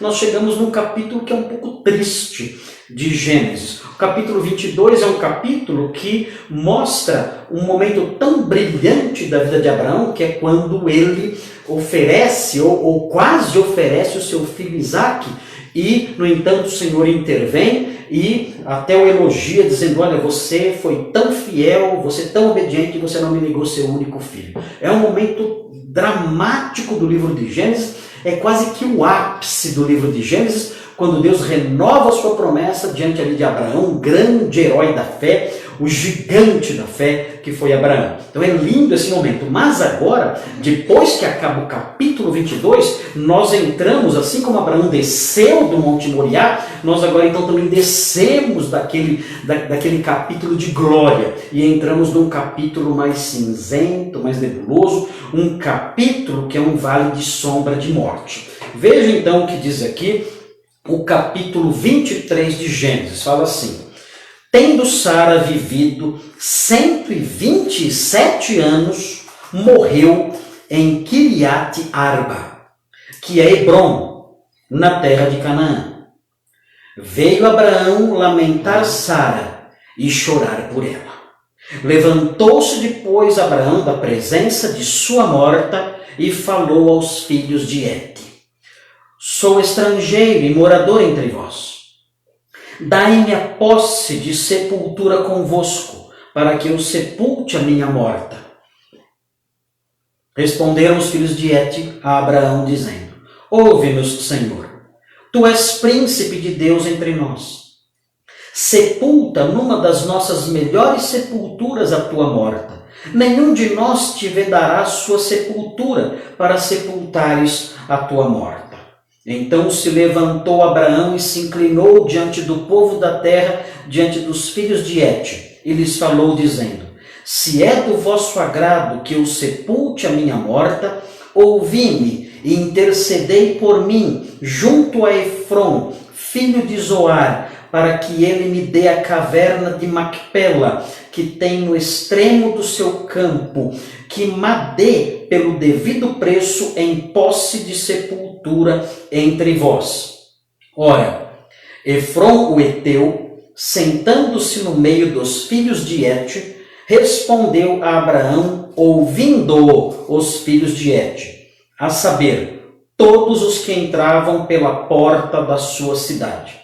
nós chegamos num capítulo que é um pouco triste de Gênesis. O capítulo 22 é um capítulo que mostra um momento tão brilhante da vida de Abraão, que é quando ele oferece, ou quase oferece o seu filho Isaque, e, no entanto, o Senhor intervém e até o elogia, dizendo: olha, você foi tão fiel, você tão obediente, que você não me negou seu único filho. É um momento dramático do livro de Gênesis, é quase que o ápice do livro de Gênesis, quando Deus renova a sua promessa diante ali de Abraão, um grande herói da fé, o gigante da fé que foi Abraão. Então é lindo esse momento. Mas agora, depois que acaba o capítulo 22, nós entramos, assim como Abraão desceu do Monte Moriá, nós agora então também descemos daquele capítulo de glória e entramos num capítulo mais cinzento, mais nebuloso, um capítulo que é um vale de sombra de morte. Veja então o que diz aqui o capítulo 23 de Gênesis. Fala assim: tendo Sara vivido 127 anos, morreu em Kiriat Arba, que é Hebrom, na terra de Canaã. Veio Abraão lamentar Sara e chorar por ela. Levantou-se depois Abraão da presença de sua morta e falou aos filhos de Het: sou estrangeiro e morador entre vós. Dai-me a posse de sepultura convosco, para que eu sepulte a minha morta. Responderam os filhos de Het a Abraão, dizendo: ouve-nos, Senhor, tu és príncipe de Deus entre nós. Sepulta numa das nossas melhores sepulturas a tua morta. Nenhum de nós te vedará sua sepultura, para sepultares a tua morta. Então se levantou Abraão e se inclinou diante do povo da terra, diante dos filhos de Het, e lhes falou, dizendo: se é do vosso agrado que eu sepulte a minha morta, ouvi-me e intercedei por mim junto a Efrom, filho de Zoar, para que ele me dê a caverna de Macpela, que tem no extremo do seu campo, que me dê pelo devido preço em posse de sepultura entre vós. Ora, Efrom o Eteu, sentando-se no meio dos filhos de Het, respondeu a Abraão, ouvindo os filhos de Het, a saber, todos os que entravam pela porta da sua cidade: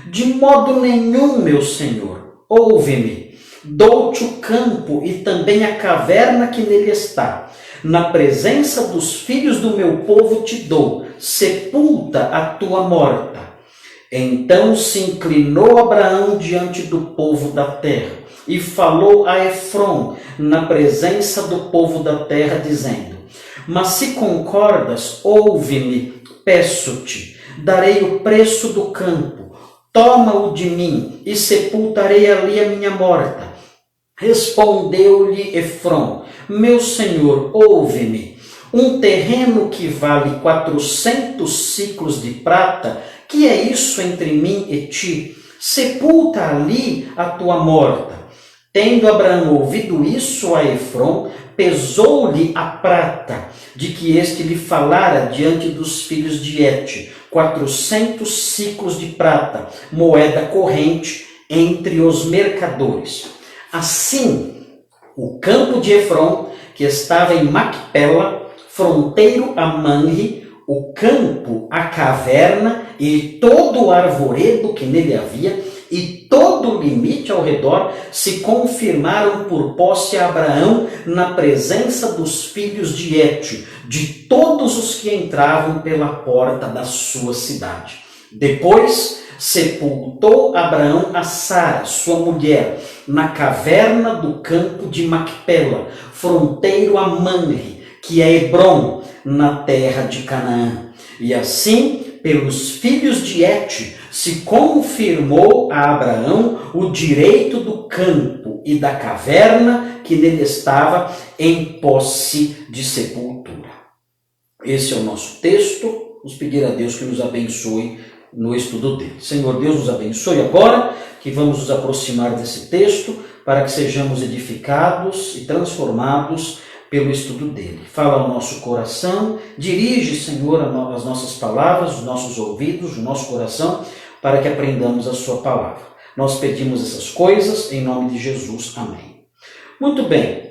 de modo nenhum, meu senhor, ouve-me, dou-te o campo e também a caverna que nele está. Na presença dos filhos do meu povo te dou, sepulta a tua morta. Então se inclinou Abraão diante do povo da terra e falou a Efrom na presença do povo da terra, dizendo: mas se concordas, ouve-me, peço-te, darei o preço do campo, toma-o de mim e sepultarei ali a minha morta. Respondeu-lhe Efrom: meu senhor, ouve-me, um terreno que vale 400 ciclos de prata, que é isso entre mim e ti? Sepulta ali a tua morta. Tendo Abraão ouvido isso a Efrom, pesou-lhe a prata, de que este lhe falara diante dos filhos de Het, 400 ciclos de prata, moeda corrente entre os mercadores. Assim, o campo de Efrom, que estava em Macpela, fronteiro a Manre, o campo, a caverna e todo o arvoredo que nele havia, e todo o limite ao redor, se confirmaram por posse a Abraão na presença dos filhos de Het, de todos os que entravam pela porta da sua cidade. Depois sepultou Abraão a Sara, sua mulher, na caverna do campo de Macpela, fronteiro a Manre, que é Hebrom, na terra de Canaã. E assim, pelos filhos de Het, se confirmou a Abraão o direito do campo e da caverna que nele estava em posse de sepultura. Esse é o nosso texto. Vamos pedir a Deus que nos abençoe no estudo dele. Senhor Deus, nos abençoe agora, que vamos nos aproximar desse texto, para que sejamos edificados e transformados pelo estudo dele. Fala ao nosso coração, dirige, Senhor, as nossas palavras, os nossos ouvidos, o nosso coração, para que aprendamos a sua palavra. Nós pedimos essas coisas em nome de Jesus. Amém. Muito bem.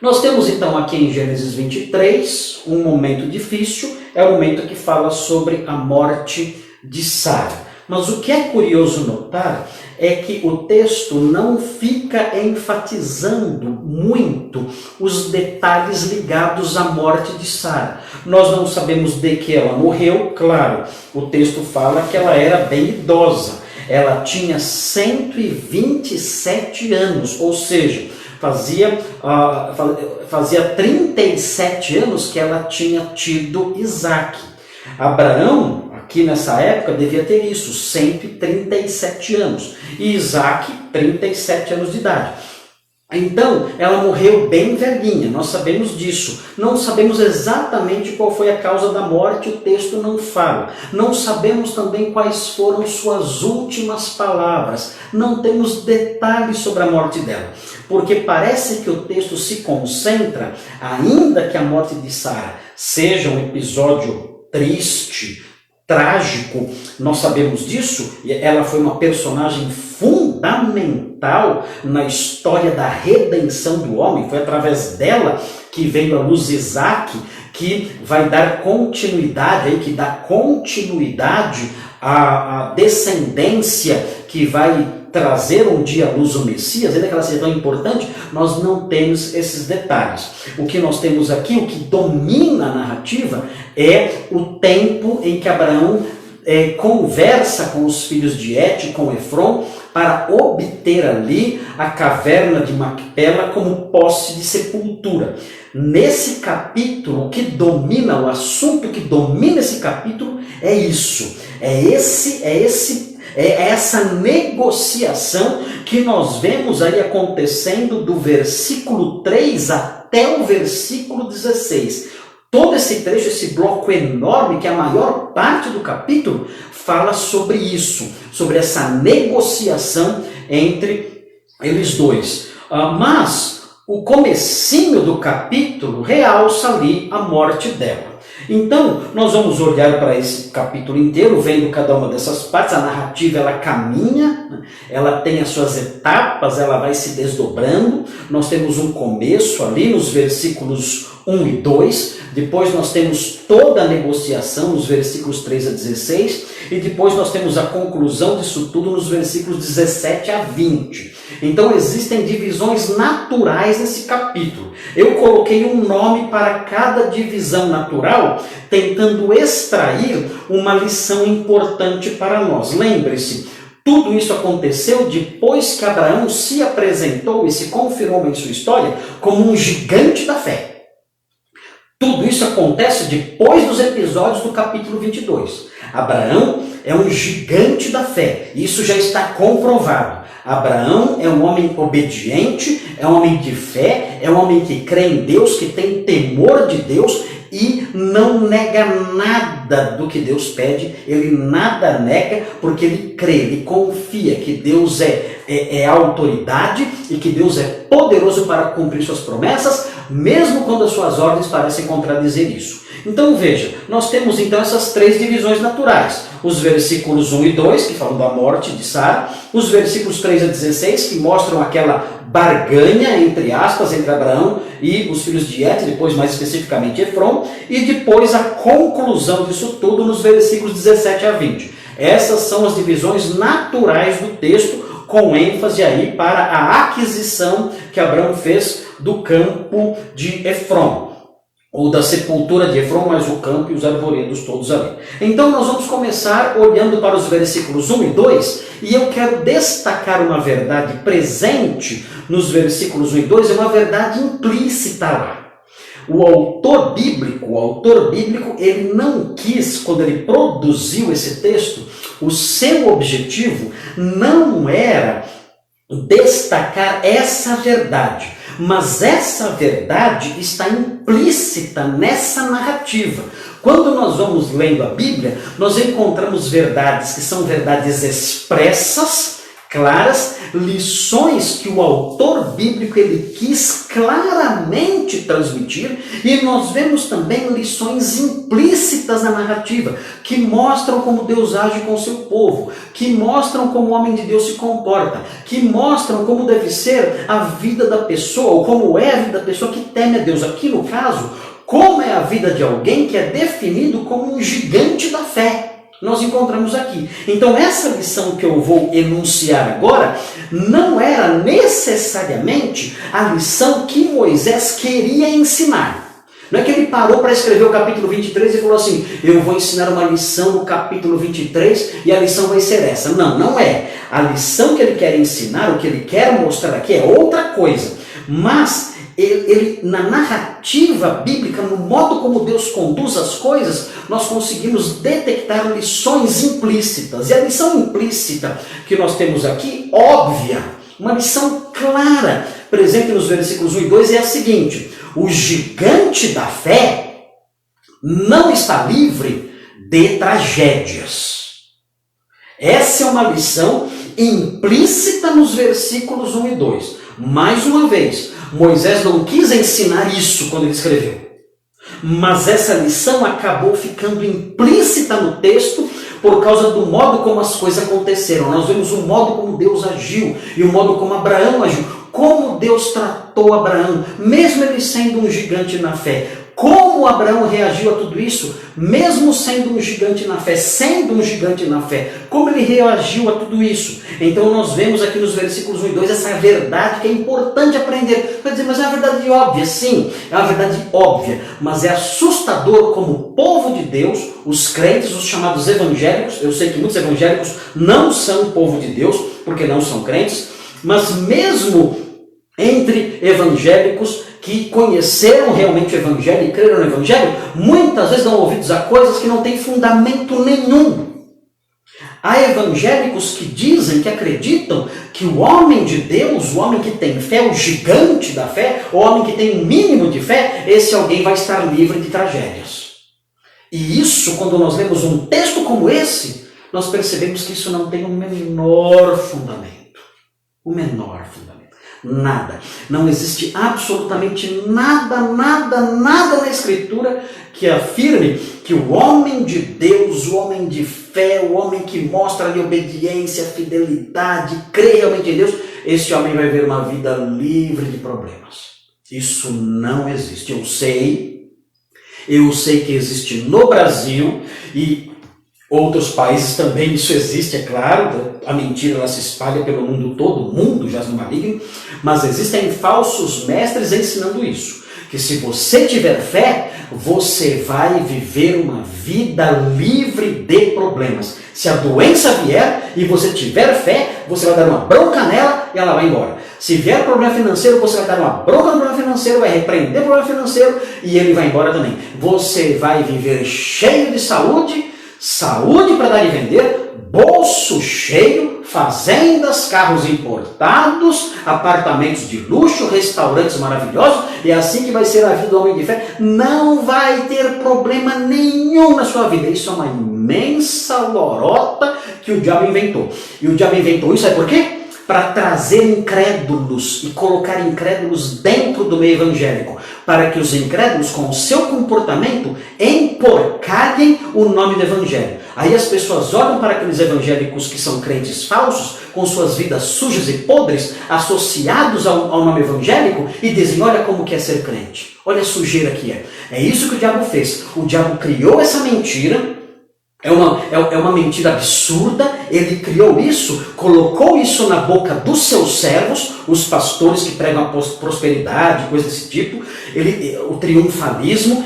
Nós temos então aqui em Gênesis 23 um momento difícil, é o momento que fala sobre a morte de Sara. Mas o que é curioso notar é que o texto não fica enfatizando muito os detalhes ligados à morte de Sara. Nós não sabemos de que ela morreu, claro, o texto fala que ela era bem idosa. Ela tinha 127 anos, ou seja, fazia 37 anos que ela tinha tido Isaque. Abraão, aqui nessa época, devia ter isso, 137 anos. E Isaque, 37 anos de idade. Então, ela morreu bem velhinha, nós sabemos disso. Não sabemos exatamente qual foi a causa da morte, o texto não fala. Não sabemos também quais foram suas últimas palavras. Não temos detalhes sobre a morte dela. Porque parece que o texto se concentra, ainda que a morte de Sara seja um episódio triste, trágico, nós sabemos disso, ela foi uma personagem fundamental na história da redenção do homem, foi através dela que veio à luz Isaque, que vai dar continuidade, que dá continuidade à descendência que vai trazer um dia à luz o Messias, ainda que ela seja tão importante, nós não temos esses detalhes. O que nós temos aqui, o que domina a narrativa, é o tempo em que Abraão conversa com os filhos de Et, com Efron, para obter ali a caverna de Macpela como posse de sepultura. Nesse capítulo, o que domina, o assunto que domina esse capítulo é isso, é essa negociação que nós vemos aí acontecendo do versículo 3 até o versículo 16. Todo esse trecho, esse bloco enorme, que é a maior parte do capítulo, fala sobre isso, sobre essa negociação entre eles dois. Mas o comecinho do capítulo realça ali a morte dela. Então, nós vamos olhar para esse capítulo inteiro, vendo cada uma dessas partes. A narrativa, ela caminha, ela tem as suas etapas, ela vai se desdobrando. Nós temos um começo ali nos versículos 1 e 2, depois nós temos toda a negociação nos versículos 3 a 16, e depois nós temos a conclusão disso tudo nos versículos 17 a 20. Então existem divisões naturais nesse capítulo. Eu coloquei um nome para cada divisão natural, tentando extrair uma lição importante para nós. Lembre-se, tudo isso aconteceu depois que Abraão se apresentou e se confirmou em sua história como um gigante da fé. Tudo isso acontece depois dos episódios do capítulo 22. Abraão é um gigante da fé. Isso já está comprovado. Abraão é um homem obediente, é um homem de fé, é um homem que crê em Deus, que tem temor de Deus e não nega nada do que Deus pede. Ele nada nega porque ele crê, ele confia que Deus é autoridade e que Deus é poderoso para cumprir suas promessas, mesmo quando as suas ordens parecem contradizer isso. Então veja, nós temos então essas três divisões naturais. Os versículos 1 e 2, que falam da morte de Sara, os versículos 3 a 16, que mostram aquela barganha, entre aspas, entre Abraão e os filhos de Et, depois mais especificamente Efron, e depois a conclusão disso tudo nos versículos 17 a 20. Essas são as divisões naturais do texto, com ênfase aí para a aquisição que Abraão fez do campo de Efron, ou da sepultura de Efron, mas o campo e os arvoredos todos ali. Então nós vamos começar olhando para os versículos 1 e 2, e eu quero destacar uma verdade presente nos versículos 1 e 2, é uma verdade implícita lá. O autor bíblico, ele não quis, quando ele produziu esse texto, o seu objetivo não era destacar essa verdade, mas essa verdade está implícita nessa narrativa. Quando nós vamos lendo a Bíblia, nós encontramos verdades que são verdades expressas, claras, lições que o autor bíblico ele quis claramente transmitir, e nós vemos também lições implícitas na narrativa, que mostram como Deus age com o seu povo, que mostram como o homem de Deus se comporta, que mostram como deve ser a vida da pessoa, ou como é a vida da pessoa que teme a Deus. Aqui no caso, como é a vida de alguém que é definido como um gigante da fé. Nós encontramos aqui. Então essa lição que eu vou enunciar agora não era necessariamente a lição que Moisés queria ensinar. Não é que ele parou para escrever o capítulo 23 e falou assim, eu vou ensinar uma lição no capítulo 23 e a lição vai ser essa. Não, não é. A lição que ele quer ensinar, o que ele quer mostrar aqui é outra coisa. Mas ele, na narrativa bíblica, no modo como Deus conduz as coisas, nós conseguimos detectar lições implícitas. E a lição implícita que nós temos aqui, óbvia, uma lição clara, presente nos versículos 1 e 2, é a seguinte: o gigante da fé não está livre de tragédias. Essa é uma lição implícita nos versículos 1 e 2. Mais uma vez, Moisés não quis ensinar isso quando ele escreveu. Mas essa lição acabou ficando implícita no texto por causa do modo como as coisas aconteceram. Nós vemos o modo como Deus agiu e o modo como Abraão agiu. Como Deus tratou Abraão, mesmo ele sendo um gigante na fé. Como Abraão reagiu a tudo isso, mesmo sendo um gigante na fé, como ele reagiu a tudo isso. Então nós vemos aqui nos versículos 1 e 2 essa verdade que é importante aprender. Vai dizer, mas é uma verdade óbvia. Sim, é uma verdade óbvia, mas é assustador como o povo de Deus, os crentes, os chamados evangélicos, eu sei que muitos evangélicos não são o povo de Deus, porque não são crentes, mas mesmo entre evangélicos que conheceram realmente o Evangelho e creram no Evangelho, muitas vezes dão ouvidos a coisas que não têm fundamento nenhum. Há evangélicos que dizem, que acreditam que o homem de Deus, o homem que tem fé, o gigante da fé, o homem que tem um mínimo de fé, esse alguém vai estar livre de tragédias. E isso, quando nós lemos um texto como esse, nós percebemos que isso não tem o menor fundamento. O menor fundamento. Nada. Não existe absolutamente nada na Escritura que afirme que o homem de Deus, o homem de fé, o homem que mostra ali obediência, fidelidade, crê realmente em Deus, esse homem vai ver uma vida livre de problemas. Isso não existe. Eu sei que existe no Brasil e outros países também isso existe, é claro. A mentira ela se espalha pelo mundo todo, o mundo jaz no maligno, mas existem falsos mestres ensinando isso, que se você tiver fé, você vai viver uma vida livre de problemas. Se a doença vier e você tiver fé, você vai dar uma bronca nela e ela vai embora. Se vier problema financeiro, você vai dar uma bronca no problema financeiro, vai repreender o problema financeiro e ele vai embora também. Você vai viver cheio de saúde para dar e vender, bolso cheio, fazendas, carros importados, apartamentos de luxo, restaurantes maravilhosos, e é assim que vai ser a vida do homem de fé. Não vai ter problema nenhum na sua vida. Isso é uma imensa lorota que o diabo inventou. E o diabo inventou isso, sabe por quê? Para trazer incrédulos e colocar incrédulos dentro do meio evangélico, para que os incrédulos, com o seu comportamento, emporcalhem o nome do evangelho. Aí as pessoas olham para aqueles evangélicos que são crentes falsos, com suas vidas sujas e podres, associados ao nome evangélico, e dizem, olha como que é ser crente, olha a sujeira que é. É isso que o diabo fez. O diabo criou essa mentira. É uma mentira absurda. Ele criou isso, colocou isso na boca dos seus servos, os pastores que pregam a prosperidade, coisa desse tipo, o triunfalismo.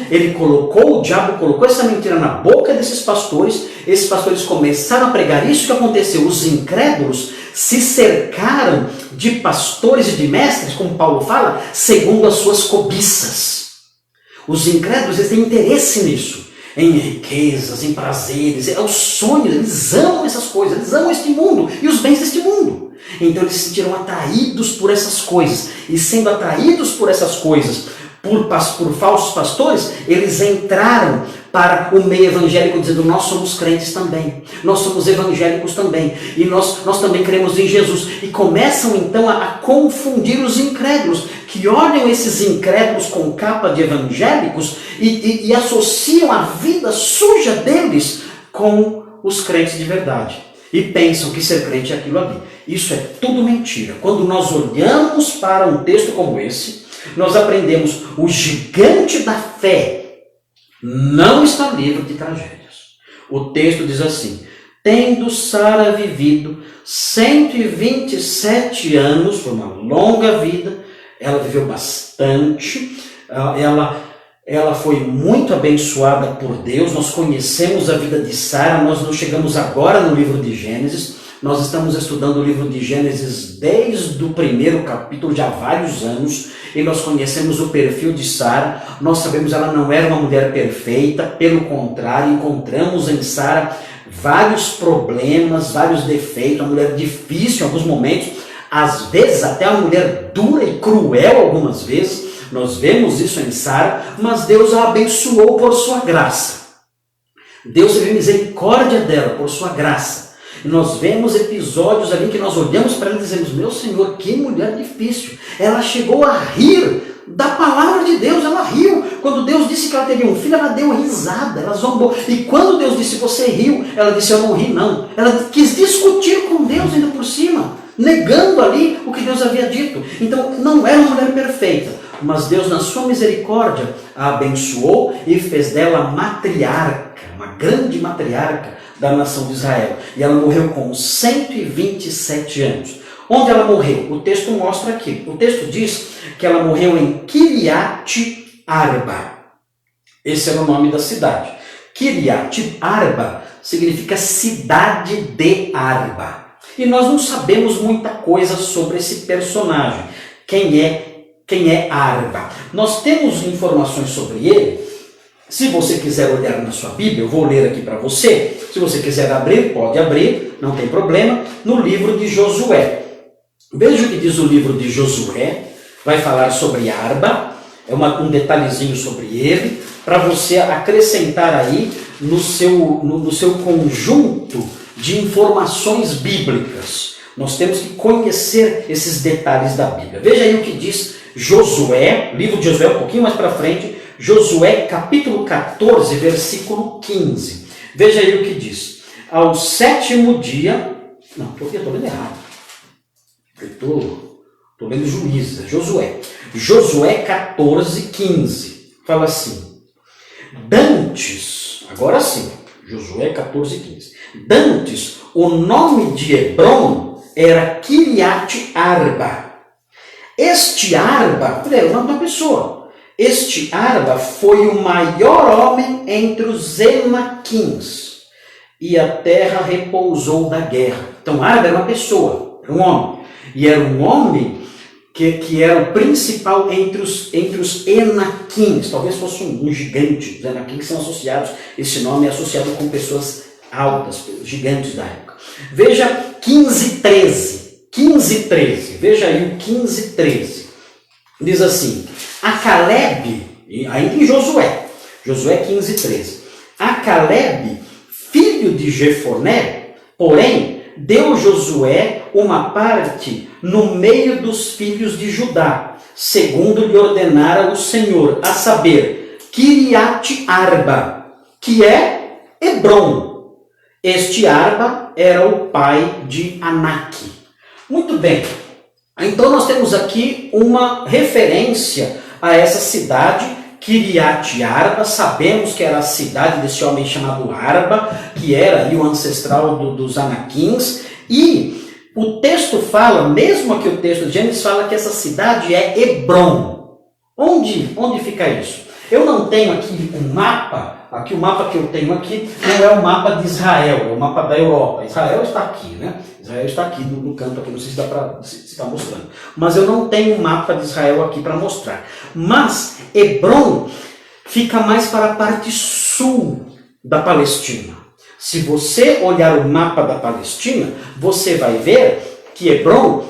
O diabo colocou essa mentira na boca desses pastores. Esses pastores começaram a pregar isso. Que aconteceu? Os incrédulos se cercaram de pastores e de mestres, como Paulo fala, segundo as suas cobiças. Os incrédulos, eles têm interesse nisso, em riquezas, em prazeres, é o sonho, eles amam essas coisas, eles amam este mundo e os bens deste mundo. Então eles se sentiram atraídos por essas coisas, e sendo atraídos por essas coisas, por falsos pastores, eles entraram para o meio evangélico dizendo: nós somos crentes também, nós somos evangélicos também, e nós também cremos em Jesus. E começam então a confundir os incrédulos, que olham esses incrédulos com capa de evangélicos e associam a vida suja deles com os crentes de verdade. E pensam que ser crente é aquilo ali. Isso é tudo mentira. Quando nós olhamos para um texto como esse, nós aprendemos: o gigante da fé não está livre de tragédias. O texto diz assim: tendo Sara vivido 127 anos, foi uma longa vida, ela viveu bastante, ela foi muito abençoada por Deus. Nós conhecemos a vida de Sara, nós não chegamos agora no livro de Gênesis, nós estamos estudando o livro de Gênesis desde o primeiro capítulo, já há vários anos, e nós conhecemos o perfil de Sara. Nós sabemos que ela não era uma mulher perfeita, pelo contrário, encontramos em Sara vários problemas, vários defeitos, uma mulher difícil em alguns momentos, às vezes até uma mulher dura e cruel algumas vezes. Nós vemos isso em Sara, mas Deus a abençoou por sua graça. Deus teve misericórdia dela por sua graça. E nós vemos episódios ali que nós olhamos para ela e dizemos: meu Senhor, que mulher difícil. Ela chegou a rir da palavra de Deus, ela riu. Quando Deus disse que ela teria um filho, ela deu risada, ela zombou. E quando Deus disse: você riu, ela disse: eu não ri não. Ela quis discutir com Deus ainda por cima, negando ali o que Deus havia dito. Então não era uma mulher perfeita, mas Deus, na sua misericórdia, a abençoou e fez dela matriarca, uma grande matriarca da nação de Israel. E ela morreu com 127 anos. Onde ela morreu? O texto mostra aqui. O texto diz que ela morreu em Kiriat Arba. Esse era o nome da cidade. Kiriat Arba significa cidade de Arba. E nós não sabemos muita coisa sobre esse personagem. Quem é Arba? Nós temos informações sobre ele. Se você quiser olhar na sua Bíblia, eu vou ler aqui para você. Se você quiser abrir, pode abrir, não tem problema. No livro de Josué. Veja o que diz o livro de Josué. Vai falar sobre Arba. É um detalhezinho sobre ele, para você acrescentar aí no seu conjunto de informações bíblicas. Nós temos que conhecer esses detalhes da Bíblia. Veja aí o que diz Josué, livro de Josué, um pouquinho mais para frente, Josué capítulo 14, versículo 15. Veja aí o que diz: ao sétimo dia, não, estou lendo errado, estou lendo Juízes, Josué 14, 15, fala assim: dantes, agora sim, Josué 14, 15, dantes, o nome de Hebrom era Kiriat Arba. Este Arba, é o nome da pessoa. Este Arba foi o maior homem entre os Enaquins, e a terra repousou da guerra. Então Arba era uma pessoa, era um homem. E era um homem que era o principal entre os Enaquins. Talvez fosse um gigante. Os Enaquins são associados, esse nome é associado com pessoas altas, gigantes da época. Veja 15:13. Veja aí o 15:13. Diz assim: a Caleb, ainda em Josué 15:13. A Caleb, filho de Jefoné, porém, deu Josué uma parte no meio dos filhos de Judá, segundo lhe ordenara o Senhor, a saber, Kiriat Arba, que é Hebrom. Este Arba era o pai de Anak. Muito bem, então nós temos aqui uma referência a essa cidade, Kiriat Arba. Sabemos que era a cidade desse homem chamado Arba, que era aí o ancestral dos Anaquins. E o texto fala, mesmo aqui o texto de Gênesis fala que essa cidade é Hebrom. Onde fica isso? Eu não tenho aqui um mapa. Aqui o mapa que eu tenho aqui não é o mapa de Israel, é o mapa da Europa. Israel está aqui, né? Israel está aqui no canto, aqui, não sei se está mostrando. Mas eu não tenho um mapa de Israel aqui para mostrar. Mas Hebrom fica mais para a parte sul da Palestina. Se você olhar o mapa da Palestina, você vai ver que Hebrom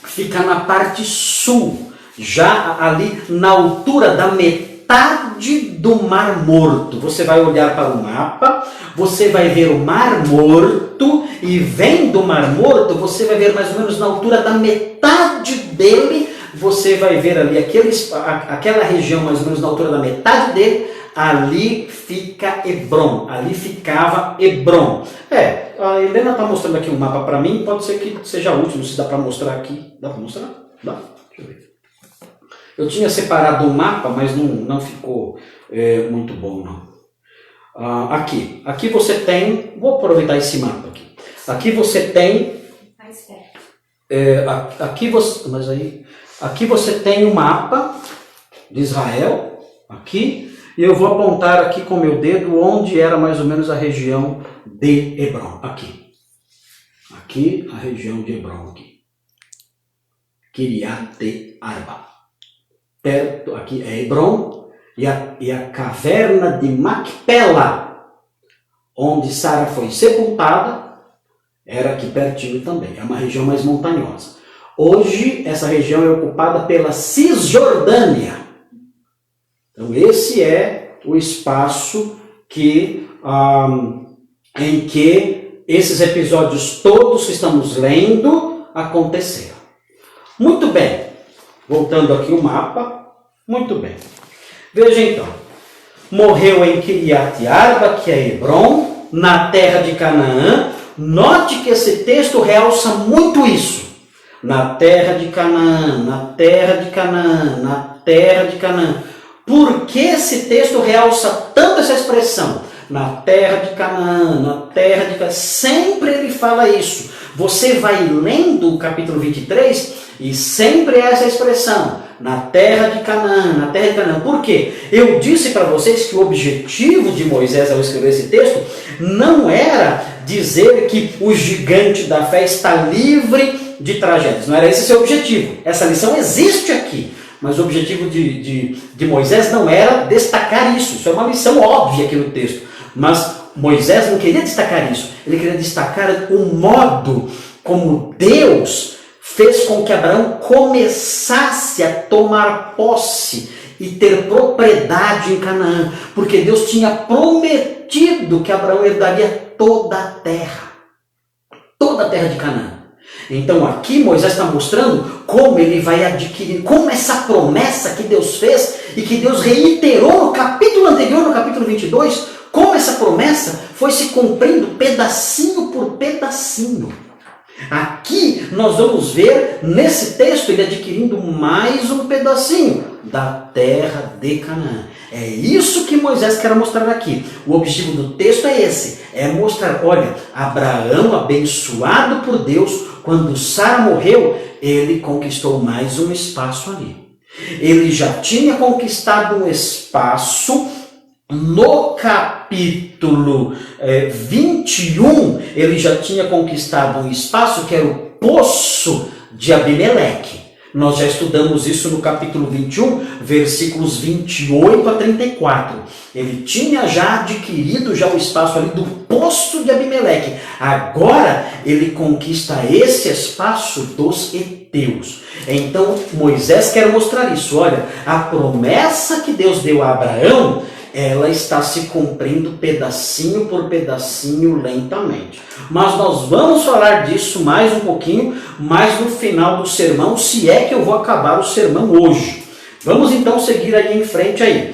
fica na parte sul, já ali na altura da metade metade do Mar Morto. Você vai olhar para o mapa, você vai ver o Mar Morto, e vendo o Mar Morto, você vai ver mais ou menos na altura da metade dele, você vai ver ali aquela região mais ou menos na altura da metade dele, ali fica Hebrom, ali ficava Hebrom. A Helena está mostrando aqui um mapa para mim, pode ser que seja útil, se dá para mostrar aqui. Dá para mostrar? Dá? Deixa eu ver. Eu tinha separado o mapa, mas não ficou muito bom, não. Aqui você tem, vou aproveitar esse mapa aqui. Aqui você tem, aqui você tem o mapa de Israel, aqui, e eu vou apontar aqui com meu dedo onde era mais ou menos a região de Hebrom, aqui. Aqui, a região de Hebrom, aqui. Kiriat Arba. Perto, aqui é Hebrom, e a caverna de Macpela, onde Sara foi sepultada, era aqui pertinho também. É uma região mais montanhosa. Hoje, essa região é ocupada pela Cisjordânia. Então, esse é o espaço em que esses episódios todos que estamos lendo aconteceram. Muito bem. Voltando aqui o mapa. Muito bem. Veja então. Morreu em Kiriat Arba, que é Hebrom, na terra de Canaã. Note que esse texto realça muito isso. Na terra de Canaã, na terra de Canaã, na terra de Canaã. Por que esse texto realça tanto essa expressão? Na terra de Canaã, na terra de Canaã. Sempre ele fala isso. Você vai lendo o capítulo 23 e sempre é essa expressão. Na terra de Canaã, na terra de Canaã. Por quê? Eu disse para vocês que o objetivo de Moisés ao escrever esse texto não era dizer que o gigante da fé está livre de tragédias. Não era esse o seu objetivo. Essa lição existe aqui. Mas o objetivo de Moisés não era destacar isso. Isso é uma lição óbvia aqui no texto. Mas Moisés não queria destacar isso. Ele queria destacar o modo como Deus fez com que Abraão começasse a tomar posse e ter propriedade em Canaã. Porque Deus tinha prometido que Abraão herdaria toda a terra. Toda a terra de Canaã. Então aqui Moisés está mostrando como ele vai adquirir, como essa promessa que Deus fez e que Deus reiterou no capítulo anterior, no capítulo 22, como essa promessa foi se cumprindo pedacinho por pedacinho. Aqui nós vamos ver nesse texto ele adquirindo mais um pedacinho da terra de Canaã. É isso que Moisés quer mostrar aqui. O objetivo do texto é esse, é mostrar, olha, Abraão abençoado por Deus, quando Sara morreu, ele conquistou mais um espaço ali. Ele já tinha conquistado um espaço no capítulo 21, ele já tinha conquistado um espaço que era o poço de Abimeleque. Nós já estudamos isso no capítulo 21, versículos 28 a 34. Ele tinha já adquirido já o espaço ali do poço de Abimeleque. Agora ele conquista esse espaço dos heteus. Então Moisés quer mostrar isso. Olha, a promessa que Deus deu a Abraão, ela está se cumprindo pedacinho por pedacinho lentamente. Mas nós vamos falar disso mais um pouquinho, mais no final do sermão, se é que eu vou acabar o sermão hoje. Vamos então seguir aí em frente aí.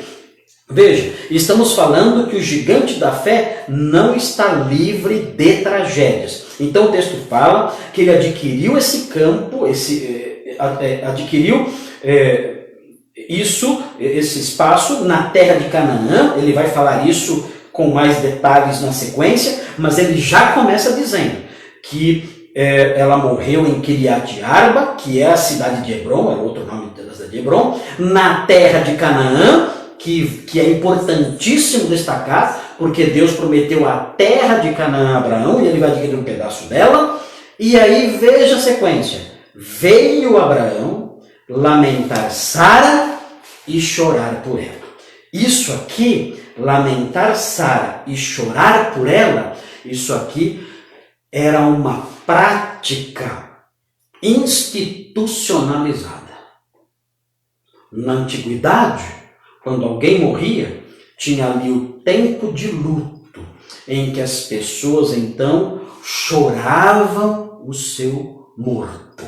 Veja, estamos falando que o gigante da fé não está livre de tragédias. Então o texto fala que ele adquiriu esse campo, esse espaço na terra de Canaã. Ele vai falar isso com mais detalhes na sequência, mas ele já começa dizendo que ela morreu em Kiriat Arba, que é a cidade de Hebrom, é outro nome da cidade de Hebrom, na terra de Canaã, que é importantíssimo destacar, porque Deus prometeu a terra de Canaã a Abraão, e ele vai adquirir um pedaço dela. E aí veja a sequência. Veio Abraão lamentar Sara e chorar por ela. Isso aqui, lamentar Sara e chorar por ela, isso aqui era uma prática institucionalizada. Na antiguidade, quando alguém morria, tinha ali o tempo de luto, em que as pessoas então choravam o seu morto.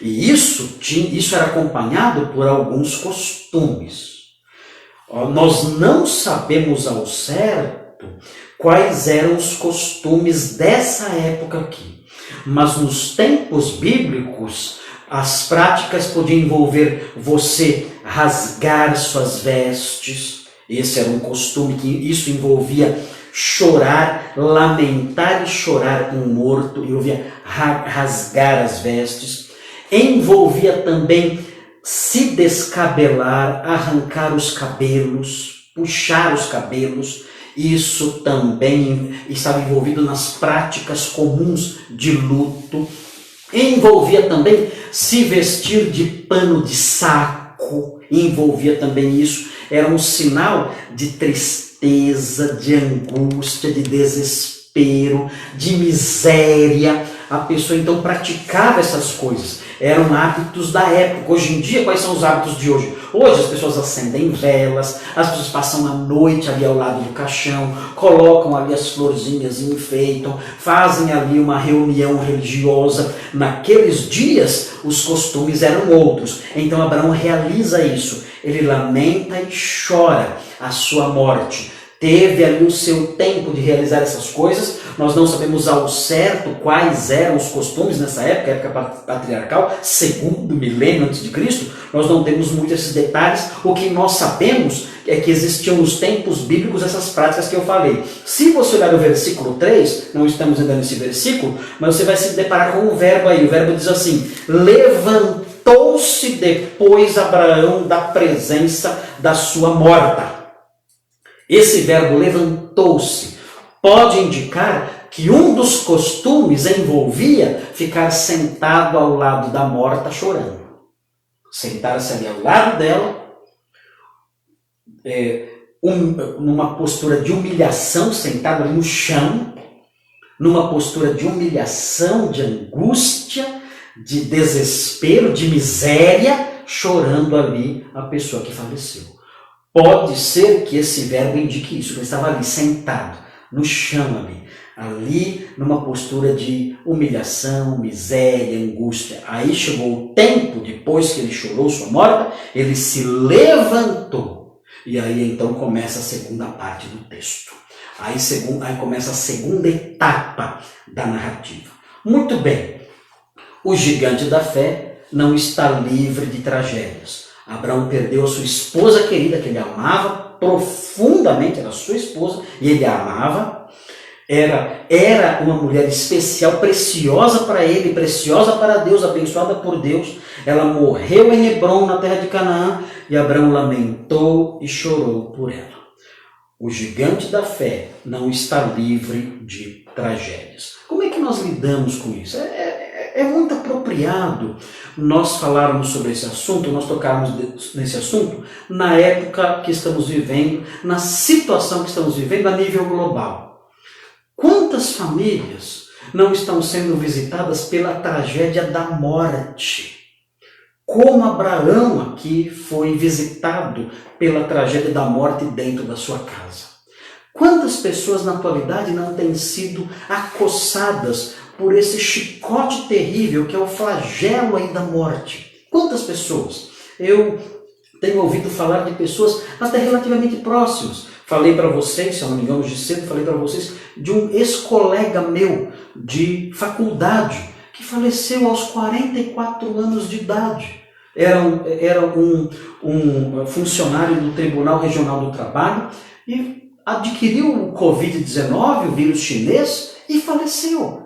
E isso era acompanhado por alguns costumes. Nós não sabemos ao certo quais eram os costumes dessa época aqui, mas nos tempos bíblicos, as práticas podiam envolver você rasgar suas vestes. Esse era um costume que isso envolvia chorar, lamentar e chorar com o morto, envolvia rasgar as vestes. Envolvia também se descabelar, arrancar os cabelos, puxar os cabelos. Isso também estava envolvido nas práticas comuns de luto. Envolvia também se vestir de pano de saco, envolvia também isso. Era um sinal de tristeza, de angústia, de desespero, de miséria. A pessoa então praticava essas coisas. Eram hábitos da época. Hoje em dia, quais são os hábitos de hoje? Hoje as pessoas acendem velas, as pessoas passam a noite ali ao lado do caixão, colocam ali as florzinhas e enfeitam, fazem ali uma reunião religiosa. Naqueles dias, os costumes eram outros. Então Abraão realiza isso. Ele lamenta e chora a sua morte. Teve ali o seu tempo de realizar essas coisas. Nós não sabemos ao certo quais eram os costumes nessa época, época patriarcal, segundo milênio antes de Cristo. Nós não temos muitos esses detalhes. O que nós sabemos é que existiam nos tempos bíblicos essas práticas que eu falei. Se você olhar o versículo 3, não estamos ainda nesse versículo, mas você vai se deparar com um verbo aí. O verbo diz assim: levantou-se depois Abraão da presença da sua morta. Esse verbo levantou-se pode indicar que um dos costumes envolvia ficar sentado ao lado da morta chorando. Sentar-se ali ao lado dela, numa postura de humilhação, sentado ali no chão, numa postura de humilhação, de angústia, de desespero, de miséria, chorando ali a pessoa que faleceu. Pode ser que esse verbo indique isso, que ele estava ali sentado, no chão ali numa postura de humilhação, miséria, angústia. Aí chegou o tempo, depois que ele chorou sua morte, ele se levantou. E aí então começa a segunda parte do texto. Aí começa a segunda etapa da narrativa. Muito bem, o gigante da fé não está livre de tragédias. Abraão perdeu a sua esposa querida, que ele amava profundamente, era sua esposa, e ele a amava. Era uma mulher especial, preciosa para ele, preciosa para Deus, abençoada por Deus. Ela morreu em Hebrom, na terra de Canaã, e Abraão lamentou e chorou por ela. O gigante da fé não está livre de tragédias. Como é que nós lidamos com isso? É muito apropriado nós falarmos sobre esse assunto, nós tocarmos nesse assunto na época que estamos vivendo, na situação que estamos vivendo a nível global. Quantas famílias não estão sendo visitadas pela tragédia da morte? Como Abraão aqui foi visitado pela tragédia da morte dentro da sua casa. Quantas pessoas na atualidade não têm sido acossadas por esse chicote terrível que é o flagelo aí da morte? Quantas pessoas? Eu tenho ouvido falar de pessoas até relativamente próximas. Falei para vocês, se eu não me engano, hoje cedo, falei para vocês de um ex-colega meu de faculdade que faleceu aos 44 anos de idade. Era um funcionário do Tribunal Regional do Trabalho e adquiriu o Covid-19, o vírus chinês, e faleceu.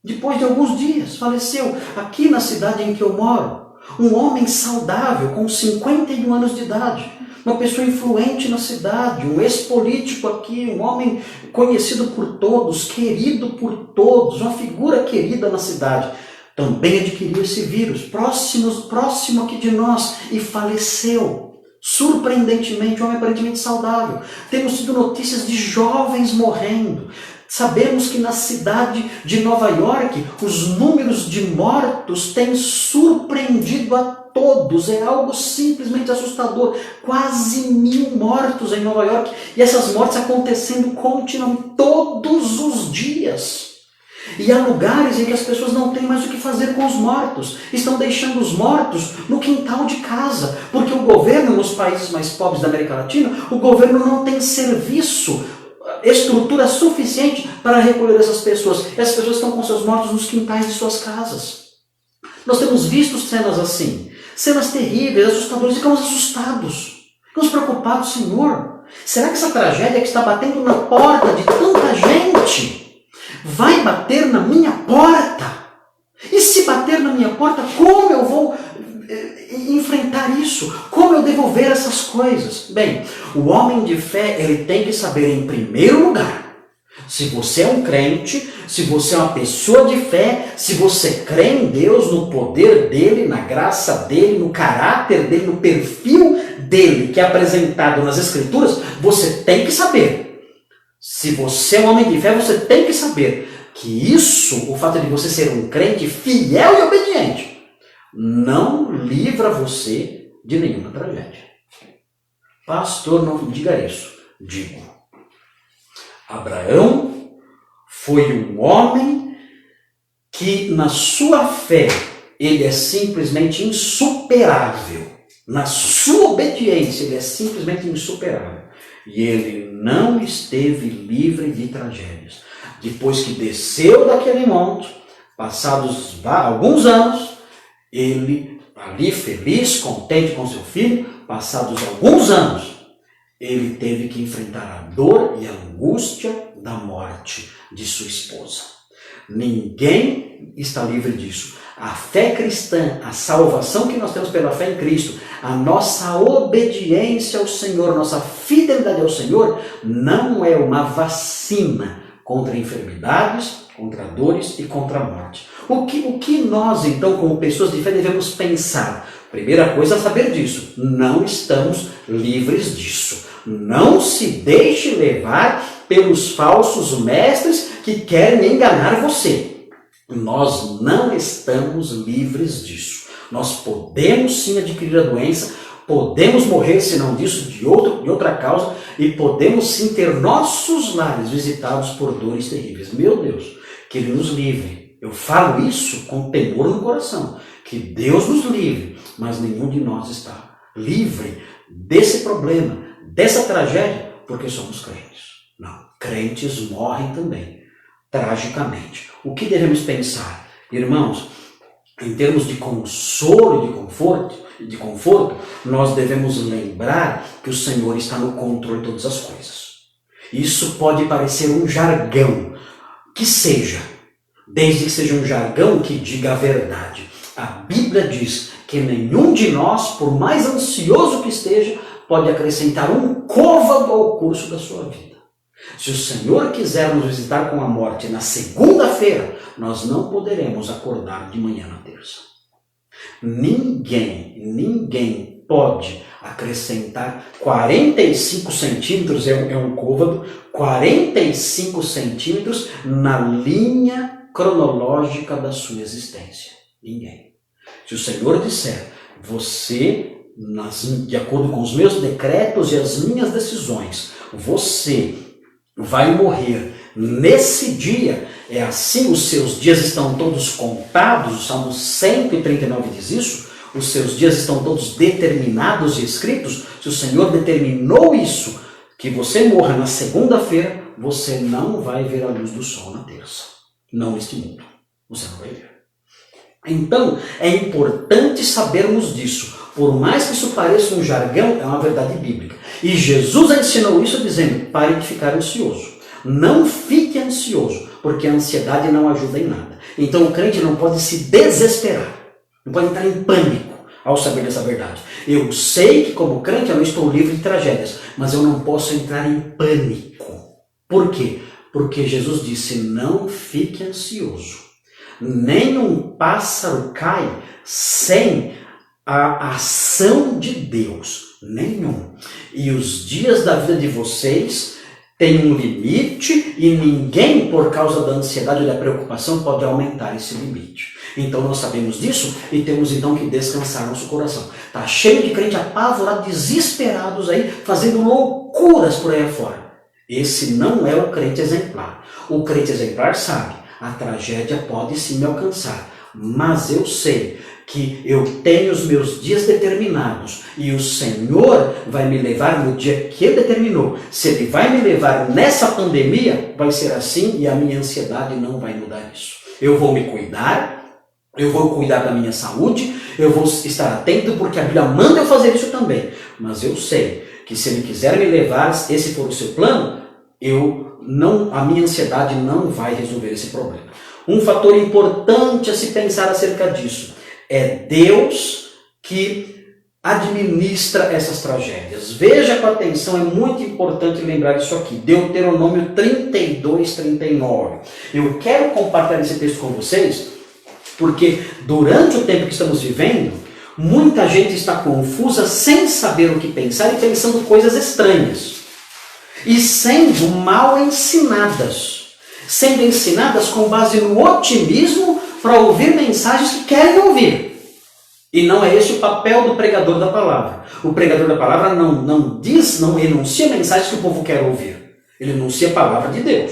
Depois de alguns dias, faleceu aqui na cidade em que eu moro. Um homem saudável, com 51 anos de idade. Uma pessoa influente na cidade, um ex-político aqui, um homem conhecido por todos, querido por todos, uma figura querida na cidade. Também adquiriu esse vírus, próximo aqui de nós, e faleceu. Surpreendentemente, um homem aparentemente saudável. Temos tido notícias de jovens morrendo. Sabemos que na cidade de Nova York os números de mortos têm surpreendido a todos. É algo simplesmente assustador. Quase 1.000 mortos em Nova York. E essas mortes acontecendo continuamente, todos os dias. E há lugares em que as pessoas não têm mais o que fazer com os mortos. Estão deixando os mortos no quintal de casa. Porque o governo, nos países mais pobres da América Latina, o governo não tem serviço, estrutura suficiente para recolher essas pessoas. E as pessoas estão com seus mortos nos quintais de suas casas. Nós temos visto cenas assim. Cenas terríveis, assustadoras. Ficamos assustados. Ficamos preocupados, Senhor. Será que essa tragédia que está batendo na porta de tanta gente vai bater na minha porta? E se bater na minha porta, como eu vou enfrentar isso? Como eu devo ver essas coisas? Bem, o homem de fé, ele tem que saber em primeiro lugar, se você é um crente, se você é uma pessoa de fé, se você crê em Deus, no poder dele, na graça dele, no caráter dele, no perfil dele que é apresentado nas Escrituras, você tem que saber. Se você é um homem de fé, você tem que saber que isso, o fato de você ser um crente fiel e obediente, não livra você de nenhuma tragédia. Pastor, não diga isso. Digo. Abraão foi um homem que na sua fé ele é simplesmente insuperável. Na sua obediência ele é simplesmente insuperável. E ele não esteve livre de tragédias. Depois que desceu daquele monte, passados alguns anos, ele ali feliz, contente com seu filho, passados alguns anos, ele teve que enfrentar a dor e a angústia da morte de sua esposa. Ninguém está livre disso. A fé cristã, a salvação que nós temos pela fé em Cristo, a nossa obediência ao Senhor, nossa fidelidade ao Senhor, não é uma vacina contra enfermidades, contra dores e contra a morte. O que nós, então, como pessoas de fé, devemos pensar? Primeira coisa é saber disso. Não estamos livres disso. Não se deixe levar pelos falsos mestres que querem enganar você. Nós não estamos livres disso. Nós podemos sim adquirir a doença, podemos morrer, se não disso, de outra causa, e podemos sim ter nossos lares visitados por dores terríveis. Meu Deus, que Ele nos livre. Eu falo isso com temor no coração. Que Deus nos livre, mas nenhum de nós está livre desse problema, dessa tragédia, porque somos crentes. Não, crentes morrem também, tragicamente. O que devemos pensar? Irmãos, em termos de consolo e de conforto, nós devemos lembrar que o Senhor está no controle de todas as coisas. Isso pode parecer um jargão, que seja, desde que seja um jargão que diga a verdade. A Bíblia diz que nenhum de nós, por mais ansioso que esteja, pode acrescentar um côvado ao curso da sua vida. Se o Senhor quiser nos visitar com a morte na segunda-feira, nós não poderemos acordar de manhã na terça. Ninguém pode acrescentar 45 centímetros, é um côvado, 45 centímetros na linha cronológica da sua existência. Ninguém. Se o Senhor disser, você, de acordo com os meus decretos e as minhas decisões, você vai morrer nesse dia, é assim, os seus dias estão todos contados, o Salmo 139 diz isso, os seus dias estão todos determinados e escritos. Se o Senhor determinou isso, que você morra na segunda-feira, você não vai ver a luz do sol na terça. Não neste mundo. Você não vai ver. Então, é importante sabermos disso. Por mais que isso pareça um jargão, é uma verdade bíblica. E Jesus ensinou isso dizendo, pare de ficar ansioso. Não fique ansioso, porque a ansiedade não ajuda em nada. Então o crente não pode se desesperar, não pode entrar em pânico ao saber dessa verdade. Eu sei que como crente eu não estou livre de tragédias, mas eu não posso entrar em pânico. Por quê? Porque Jesus disse, não fique ansioso. Nem pássaro cai sem a ação de Deus. Nenhum. E os dias da vida de vocês Tem um limite e ninguém, por causa da ansiedade ou da preocupação, pode aumentar esse limite. Então nós sabemos disso e temos então que descansar nosso coração. Está cheio de crente apavorado, desesperados aí, fazendo loucuras por aí afora. Esse não é o crente exemplar. O crente exemplar sabe, a tragédia pode sim me alcançar, mas eu sei que eu tenho os meus dias determinados e o Senhor vai me levar no dia que Ele determinou. Se Ele vai me levar nessa pandemia, vai ser assim e a minha ansiedade não vai mudar isso. Eu vou me cuidar, eu vou cuidar da minha saúde, eu vou estar atento porque a Bíblia manda eu fazer isso também. Mas eu sei que se Ele quiser me levar, esse for o seu plano, a minha ansiedade não vai resolver esse problema. Um fator importante a se pensar acerca disso é Deus que administra essas tragédias. Veja com atenção, é muito importante lembrar isso aqui. Deuteronômio 32, 39. Eu quero compartilhar esse texto com vocês, porque durante o tempo que estamos vivendo, muita gente está confusa, sem saber o que pensar e pensando coisas estranhas. E sendo mal ensinadas. Sendo ensinadas com base no otimismo para ouvir mensagens que querem ouvir. E não é esse o papel do pregador da palavra. O pregador da palavra não enuncia mensagens que o povo quer ouvir. Ele enuncia a palavra de Deus.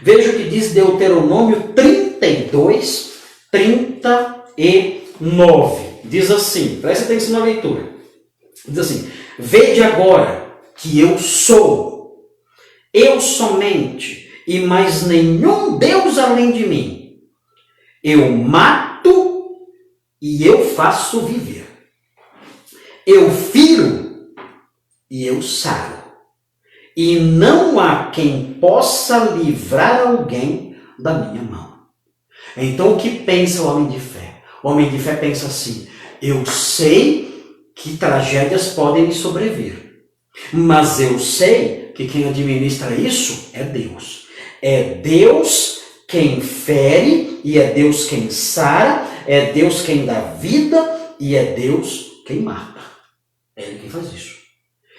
Veja o que diz Deuteronômio 32, 39. Diz assim, preste atenção na leitura. Diz assim: vede agora que eu sou, eu somente, e mais nenhum Deus além de mim. Eu mato e eu faço viver. Eu firo e eu saro. E não há quem possa livrar alguém da minha mão. Então o que pensa o homem de fé? O homem de fé pensa assim: eu sei que tragédias podem me sobrevir. Mas eu sei que quem administra isso é Deus. É Deus quem fere e é Deus quem sara, é Deus quem dá vida e é Deus quem mata. É Ele quem faz isso.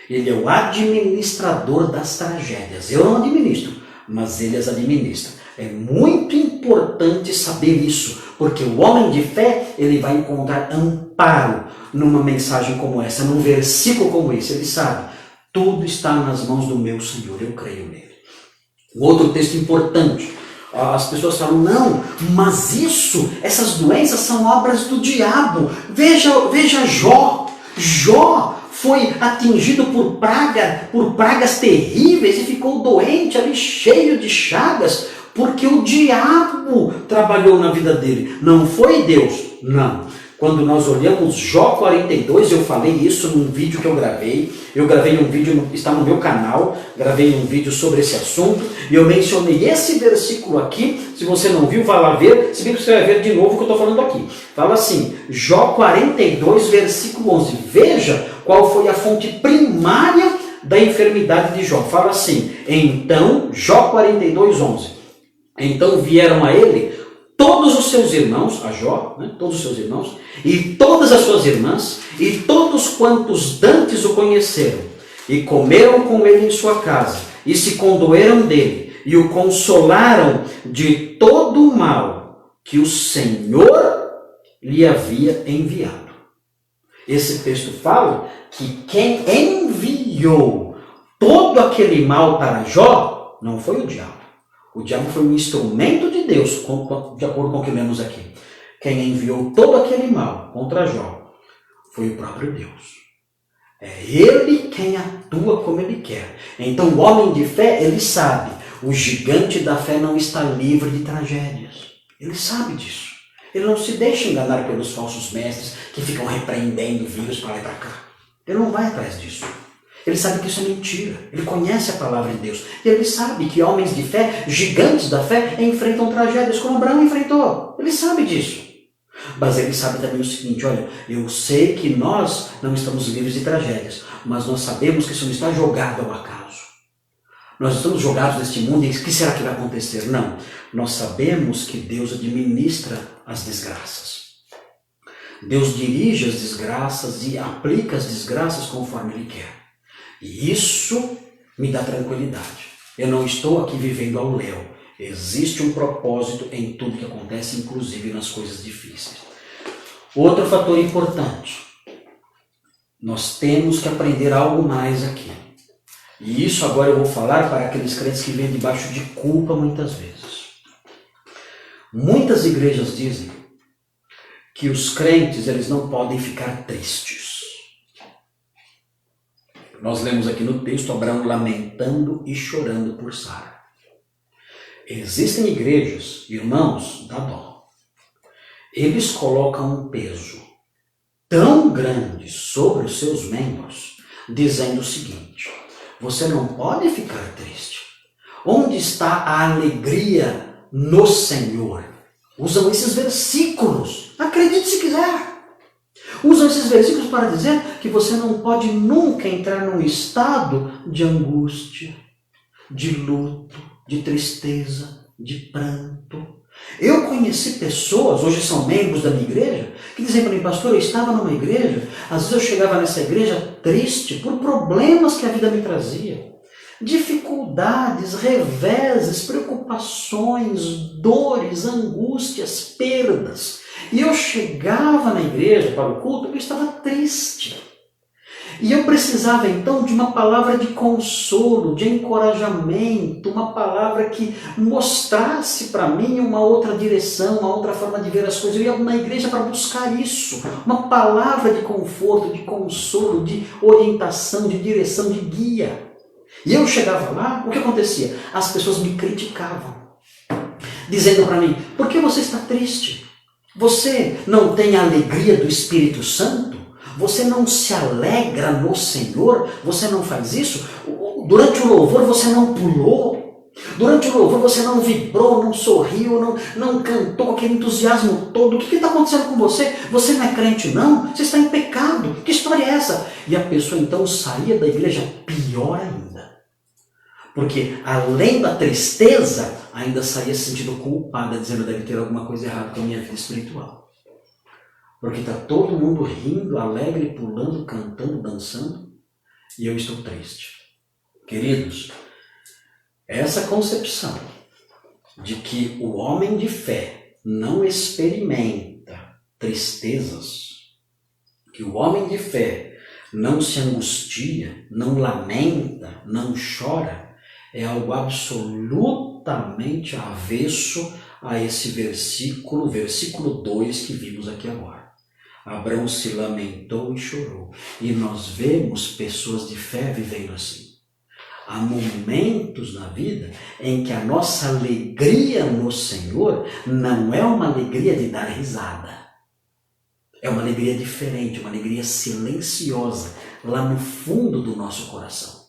Ele é o administrador das tragédias. Eu não administro, mas Ele as administra. É muito importante saber isso, porque o homem de fé, ele vai encontrar amparo numa mensagem como essa, num versículo como esse. Ele sabe, tudo está nas mãos do meu Senhor, eu creio nele. Outro texto importante. As pessoas falam, não, mas essas doenças são obras do diabo. Veja Jó. Jó foi atingido por pragas terríveis e ficou doente ali, cheio de chagas, porque o diabo trabalhou na vida dele. Não foi Deus, não. Quando nós olhamos Jó 42, eu falei isso num vídeo que eu gravei. Eu gravei um vídeo, está no meu canal, gravei um vídeo sobre esse assunto. E eu mencionei esse versículo aqui. Se você não viu, vá lá ver. Se bem que você vai ver de novo o que eu estou falando aqui. Fala assim, Jó 42, versículo 11. Veja qual foi a fonte primária da enfermidade de Jó. Fala assim, então, Jó 42, 11. Então vieram a ele todos os seus irmãos, a Jó, todos os seus irmãos, e todas as suas irmãs, e todos quantos dantes o conheceram, e comeram com ele em sua casa, e se condoeram dele, e o consolaram de todo o mal que o Senhor lhe havia enviado. Esse texto fala que quem enviou todo aquele mal para Jó não foi o diabo. O diabo foi um instrumento de Deus, de acordo com o que lemos aqui. Quem enviou todo aquele mal contra Jó foi o próprio Deus. É Ele quem atua como Ele quer. Então o homem de fé, ele sabe, o gigante da fé não está livre de tragédias. Ele sabe disso. Ele não se deixa enganar pelos falsos mestres que ficam repreendendo vírus para lá e para cá. Ele não vai atrás disso. Ele sabe que isso é mentira. Ele conhece a palavra de Deus. E ele sabe que homens de fé, gigantes da fé, enfrentam tragédias como Abraão enfrentou. Ele sabe disso. Mas ele sabe também o seguinte, olha, eu sei que nós não estamos livres de tragédias, mas nós sabemos que isso não está jogado ao acaso. Nós estamos jogados neste mundo e o que será que vai acontecer? Não. Nós sabemos que Deus administra as desgraças. Deus dirige as desgraças e aplica as desgraças conforme Ele quer. E isso me dá tranquilidade. Eu não estou aqui vivendo ao léu. Existe um propósito em tudo que acontece, inclusive nas coisas difíceis. Outro fator importante. Nós temos que aprender algo mais aqui. E isso agora eu vou falar para aqueles crentes que vêm debaixo de culpa muitas vezes. Muitas igrejas dizem que os crentes eles não podem ficar tristes. Nós lemos aqui no texto Abraão lamentando e chorando por Sara. Existem igrejas, irmãos, dá dó. Eles colocam um peso tão grande sobre os seus membros, dizendo o seguinte: você não pode ficar triste. Onde está a alegria no Senhor? Usam esses versículos. Acredite se quiser. Usam esses versículos para dizer que você não pode nunca entrar num estado de angústia, de luto, de tristeza, de pranto. Eu conheci pessoas, hoje são membros da minha igreja, que dizem para mim: pastor, eu estava numa igreja, às vezes eu chegava nessa igreja triste por problemas que a vida me trazia. Dificuldades, reveses, preocupações, dores, angústias, perdas. E eu chegava na igreja para o culto e eu estava triste. E eu precisava então de uma palavra de consolo, de encorajamento, uma palavra que mostrasse para mim uma outra direção, uma outra forma de ver as coisas. Eu ia na igreja para buscar isso, uma palavra de conforto, de consolo, de orientação, de direção, de guia. E eu chegava lá, o que acontecia? As pessoas me criticavam, dizendo para mim: por que você está triste? Você não tem a alegria do Espírito Santo? Você não se alegra no Senhor? Você não faz isso? Durante o louvor você não pulou? Durante o louvor você não vibrou, não sorriu, não cantou aquele entusiasmo todo? O que está acontecendo com você? Você não é crente não? Você está em pecado? Que história é essa? E a pessoa então saía da igreja pior ainda. Porque além da tristeza, ainda saía se sentindo culpada, dizendo: deve ter alguma coisa errada com a minha vida espiritual. Porque está todo mundo rindo, alegre, pulando, cantando, dançando, e eu estou triste. Queridos, essa concepção de que o homem de fé não experimenta tristezas, que o homem de fé não se angustia, não lamenta, não chora, é algo absolutamente avesso a esse versículo 2 que vimos aqui agora. Abraão se lamentou e chorou. E nós vemos pessoas de fé vivendo assim. Há momentos na vida em que a nossa alegria no Senhor não é uma alegria de dar risada. É uma alegria diferente, uma alegria silenciosa, lá no fundo do nosso coração.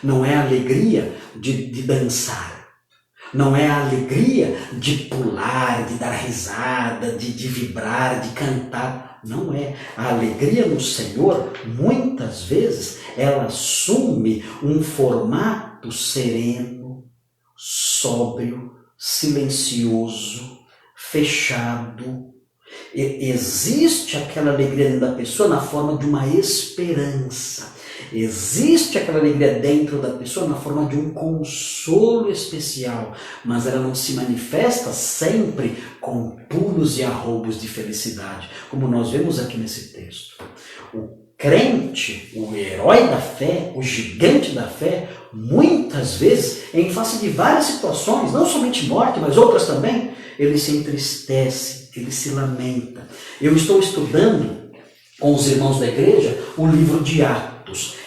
Não é a alegria de dançar. Não é a alegria de pular, de dar risada, de vibrar, de cantar. Não é. A alegria no Senhor, muitas vezes, ela assume um formato sereno, sóbrio, silencioso, fechado. Existe aquela alegria dentro da pessoa na forma de uma esperança. Existe aquela alegria dentro da pessoa na forma de um consolo especial, mas ela não se manifesta sempre com pulos e arroubos de felicidade, como nós vemos aqui nesse texto. O crente, o herói da fé, o gigante da fé, muitas vezes, em face de várias situações, não somente morte, mas outras também, ele se entristece, ele se lamenta. Eu estou estudando com os irmãos da igreja o livro de Atos.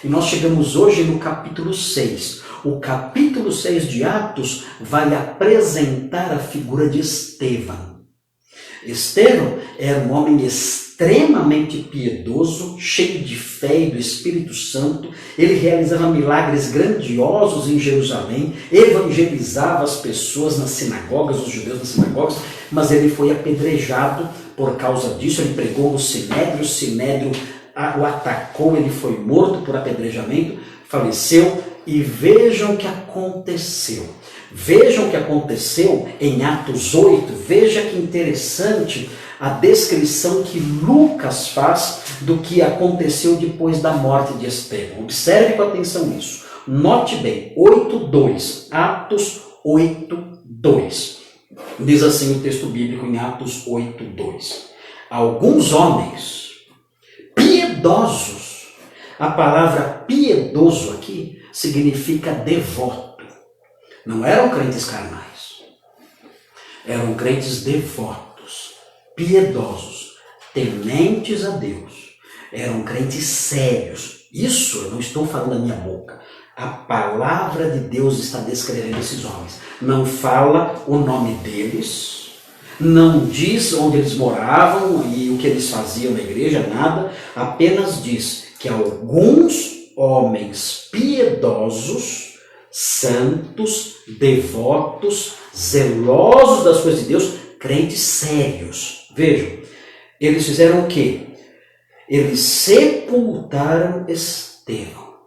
E nós chegamos hoje no capítulo 6. O capítulo 6 de Atos vai apresentar a figura de Estevão. Estevão era um homem extremamente piedoso, cheio de fé e do Espírito Santo. Ele realizava milagres grandiosos em Jerusalém, evangelizava as pessoas nas sinagogas, os judeus nas sinagogas, mas ele foi apedrejado por causa disso. Ele pregou no Sinédrio, o Sinédrio o atacou, ele foi morto por apedrejamento, faleceu, e vejam o que aconteceu. Vejam o que aconteceu em Atos 8, veja que interessante a descrição que Lucas faz do que aconteceu depois da morte de Estevão. Observe com atenção isso. Note bem, 8:2, Atos 8:2. Diz assim o texto bíblico em Atos 8:2. Alguns homens piedosos, a palavra piedoso aqui significa devoto. Não eram crentes carnais, eram crentes devotos, piedosos, tementes a Deus. Eram crentes sérios. Isso eu não estou falando da minha boca. A palavra de Deus está descrevendo esses homens. Não fala o nome deles, não diz onde eles moravam e o que eles faziam na igreja, nada. Apenas diz que alguns homens piedosos, santos, devotos, zelosos das coisas de Deus, crentes sérios. Vejam, eles fizeram o quê? Eles sepultaram Estevão.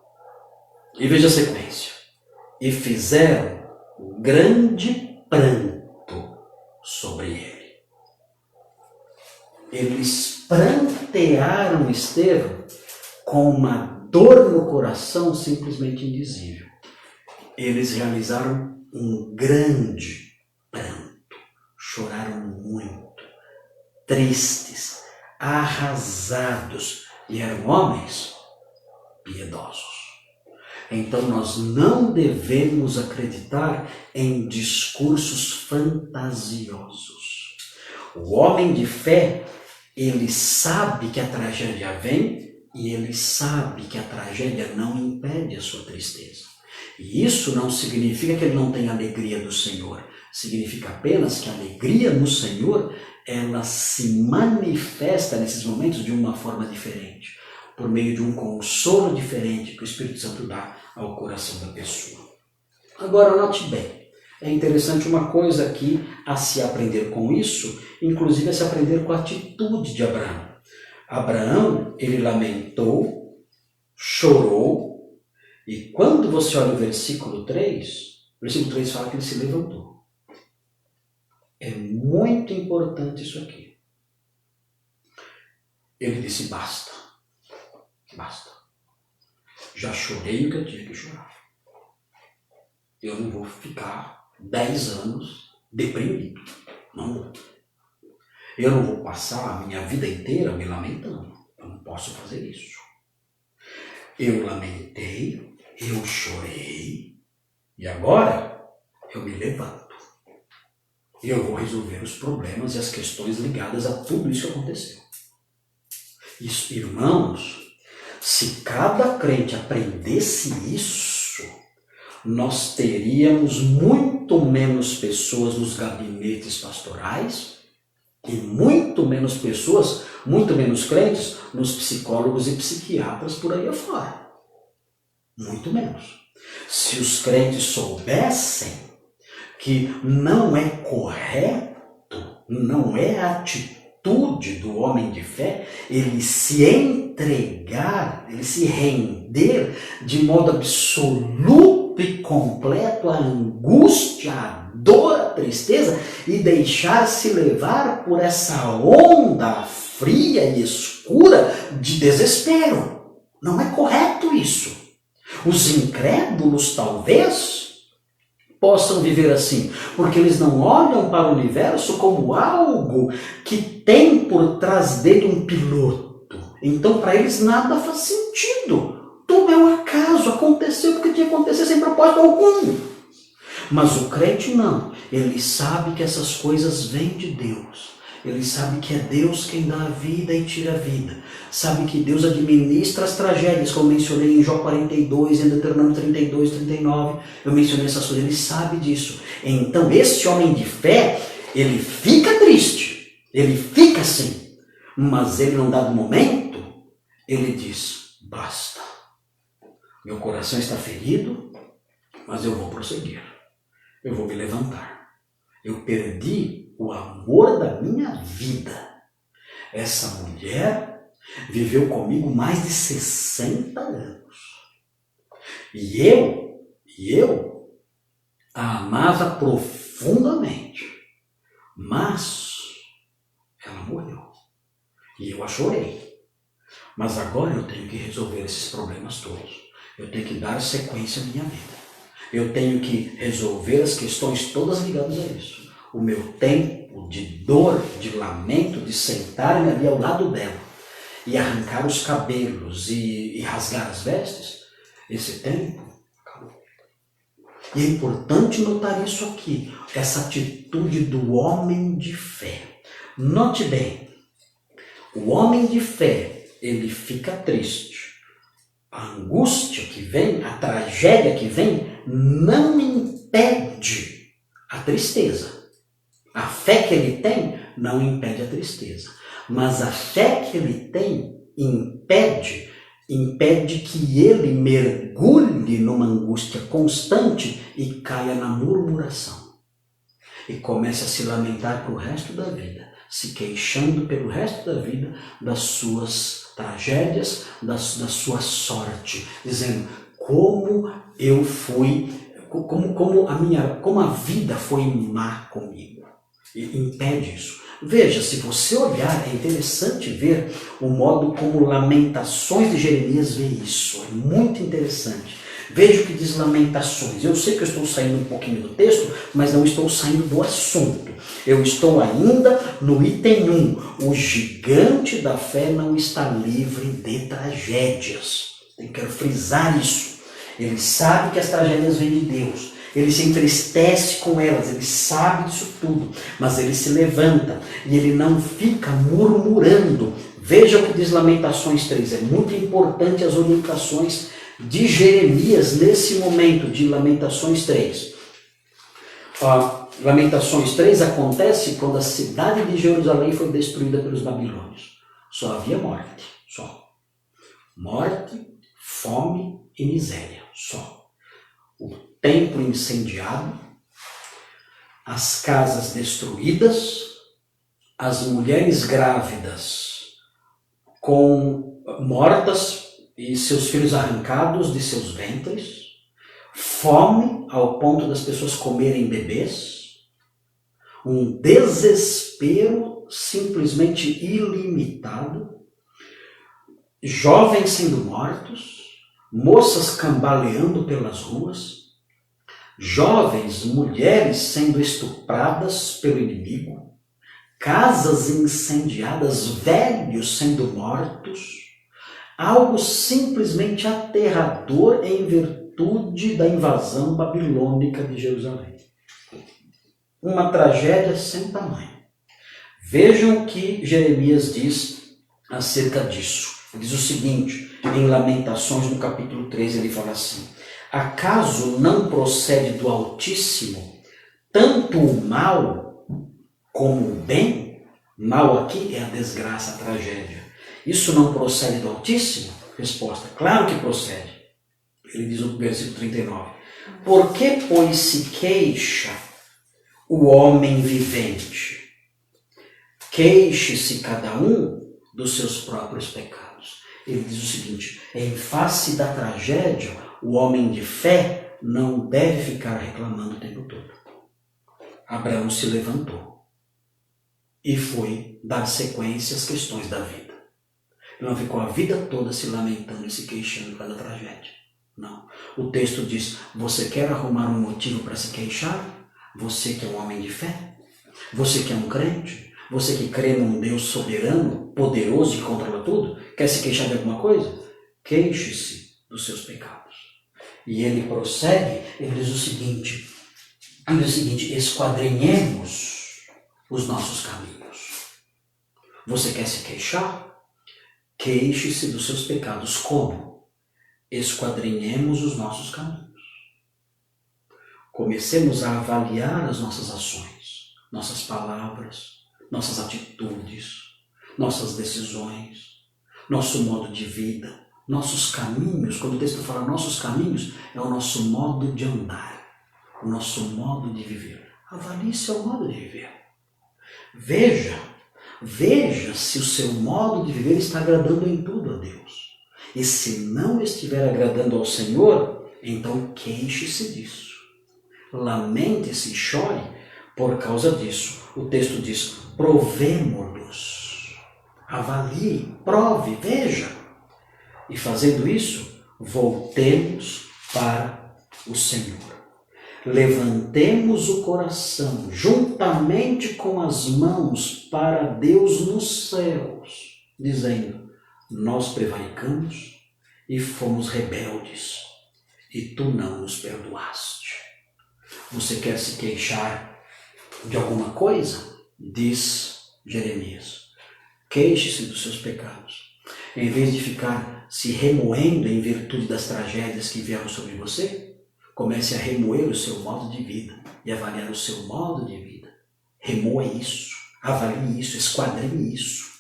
E veja a sequência. E fizeram grande pranto sobre ele. Eles prantearam Estevão com uma dor no coração simplesmente indizível. Eles realizaram um grande pranto. Choraram muito, tristes, arrasados, e eram homens piedosos. Então nós não devemos acreditar em discursos fantasiosos. O homem de fé, ele sabe que a tragédia vem e ele sabe que a tragédia não impede a sua tristeza. E isso não significa que ele não tem alegria do Senhor. Significa apenas que a alegria no Senhor, ela se manifesta nesses momentos de uma forma diferente, por meio de um consolo diferente que o Espírito Santo dá ao coração da pessoa. Agora, note bem, é interessante uma coisa aqui a se aprender com isso, inclusive a se aprender com a atitude de Abraão. Abraão, ele lamentou, chorou, e quando você olha o versículo 3 fala que ele se levantou. É muito importante isso aqui. Ele disse, basta. Basta. Já chorei o que eu tinha que chorar. Eu não vou ficar 10 anos deprimido. Não vou. Eu não vou passar a minha vida inteira me lamentando. Eu não posso fazer isso. Eu lamentei, eu chorei, e agora eu me levanto. Eu vou resolver os problemas e as questões ligadas a tudo isso que aconteceu. Isso, irmãos, se cada crente aprendesse isso, nós teríamos muito menos pessoas nos gabinetes pastorais e muito menos pessoas, muito menos crentes nos psicólogos e psiquiatras por aí afora. Muito menos. Se os crentes soubessem que não é correto, não é a atitude do homem de fé, ele se entregar, ele se render de modo absoluto e completo à angústia, à dor, à tristeza e deixar-se levar por essa onda fria e escura de desespero. Não é correto isso. Os incrédulos, talvez, possam viver assim, porque eles não olham para o universo como algo que tem por trás dele um piloto. Então, para eles, nada faz sentido. Tudo é um acaso, aconteceu porque tinha que acontecer sem propósito algum. Mas o crente não. Ele sabe que essas coisas vêm de Deus. Ele sabe que é Deus quem dá a vida e tira a vida. Sabe que Deus administra as tragédias, como mencionei em Jó 42, em Deuteronômio 32, 39. Eu mencionei essas coisas, ele sabe disso. Então, esse homem de fé, ele fica triste, ele fica assim. Mas ele, num dado momento, ele diz, basta. Meu coração está ferido, mas eu vou prosseguir. Eu vou me levantar. Eu perdi o amor da minha vida. Essa mulher viveu comigo mais de 60 anos. E eu a amava profundamente. Mas ela morreu. E eu a chorei. Mas agora eu tenho que resolver esses problemas todos. Eu tenho que dar sequência à minha vida. Eu tenho que resolver as questões todas ligadas a isso. O meu tempo de dor, de lamento, de sentar-me ali ao lado dela e arrancar os cabelos e rasgar as vestes, esse tempo acabou. E é importante notar isso aqui, essa atitude do homem de fé. Note bem, o homem de fé, ele fica triste. A angústia que vem, a tragédia que vem, não impede a tristeza. A fé que ele tem não impede a tristeza. Mas a fé que ele tem impede que ele mergulhe numa angústia constante e caia na murmuração. E comece a se lamentar para o resto da vida, se queixando pelo resto da vida das suas tragédias, da sua sorte, dizendo como eu fui, como a vida foi má comigo. E impede isso. Veja, se você olhar, é interessante ver o modo como Lamentações de Jeremias vê isso. É muito interessante. Veja o que diz Lamentações. Eu sei que eu estou saindo um pouquinho do texto, mas não estou saindo do assunto. Eu estou ainda no item 1. O gigante da fé não está livre de tragédias. Eu quero frisar isso. Ele sabe que as tragédias vêm de Deus. Ele se entristece com elas, ele sabe disso tudo, mas ele se levanta e ele não fica murmurando. Veja o que diz Lamentações 3. É muito importante as orientações de Jeremias nesse momento de Lamentações 3. Lamentações 3 acontece quando a cidade de Jerusalém foi destruída pelos babilônios. Só havia morte, só. Morte, fome e miséria, só. O templo incendiado, as casas destruídas, as mulheres grávidas mortas e seus filhos arrancados de seus ventres, fome ao ponto das pessoas comerem bebês, um desespero simplesmente ilimitado, jovens sendo mortos, moças cambaleando pelas ruas, jovens, mulheres sendo estupradas pelo inimigo, casas incendiadas, velhos sendo mortos, algo simplesmente aterrador em virtude da invasão babilônica de Jerusalém. Uma tragédia sem tamanho. Vejam o que Jeremias diz acerca disso. Ele diz o seguinte, em Lamentações, no capítulo 3, ele fala assim: acaso não procede do Altíssimo tanto o mal como o bem? Mal aqui é a desgraça, a tragédia. Isso não procede do Altíssimo? Resposta, claro que procede. Ele diz no versículo 39. Por que, pois, se queixa o homem vivente? Queixe-se cada um dos seus próprios pecados. Ele diz o seguinte, em face da tragédia, o homem de fé não deve ficar reclamando o tempo todo. Abraão se levantou e foi dar sequência às questões da vida. Ele não ficou a vida toda se lamentando e se queixando por causa da tragédia. Não. O texto diz, você quer arrumar um motivo para se queixar? Você que é um homem de fé? Você que é um crente? Você que crê num Deus soberano, poderoso e controla tudo? Quer se queixar de alguma coisa? Queixe-se dos seus pecados. E ele prossegue, ele diz o seguinte, esquadrinhemos os nossos caminhos. Você quer se queixar? Queixe-se dos seus pecados. Como? Esquadrinhemos os nossos caminhos. Comecemos a avaliar as nossas ações, nossas palavras, nossas atitudes, nossas decisões, nosso modo de vida, nossos caminhos. Quando o texto fala nossos caminhos, é o nosso modo de andar, o nosso modo de viver. Avalie seu modo de viver. Veja se o seu modo de viver está agradando em tudo a Deus. E se não estiver agradando ao Senhor, então queixe-se disso. Lamente-se e chore por causa disso. O texto diz, provemo-los. Avalie, prove, veja. E fazendo isso, voltemos para o Senhor. Levantemos o coração juntamente com as mãos para Deus nos céus, dizendo: nós prevaricamos e fomos rebeldes, e tu não nos perdoaste. Você quer se queixar de alguma coisa? Diz Jeremias: queixe-se dos seus pecados. Em vez de ficar se remoendo em virtude das tragédias que vieram sobre você, comece a remoer o seu modo de vida e avaliar o seu modo de vida. Remoa isso, avalie isso, esquadrinhe isso.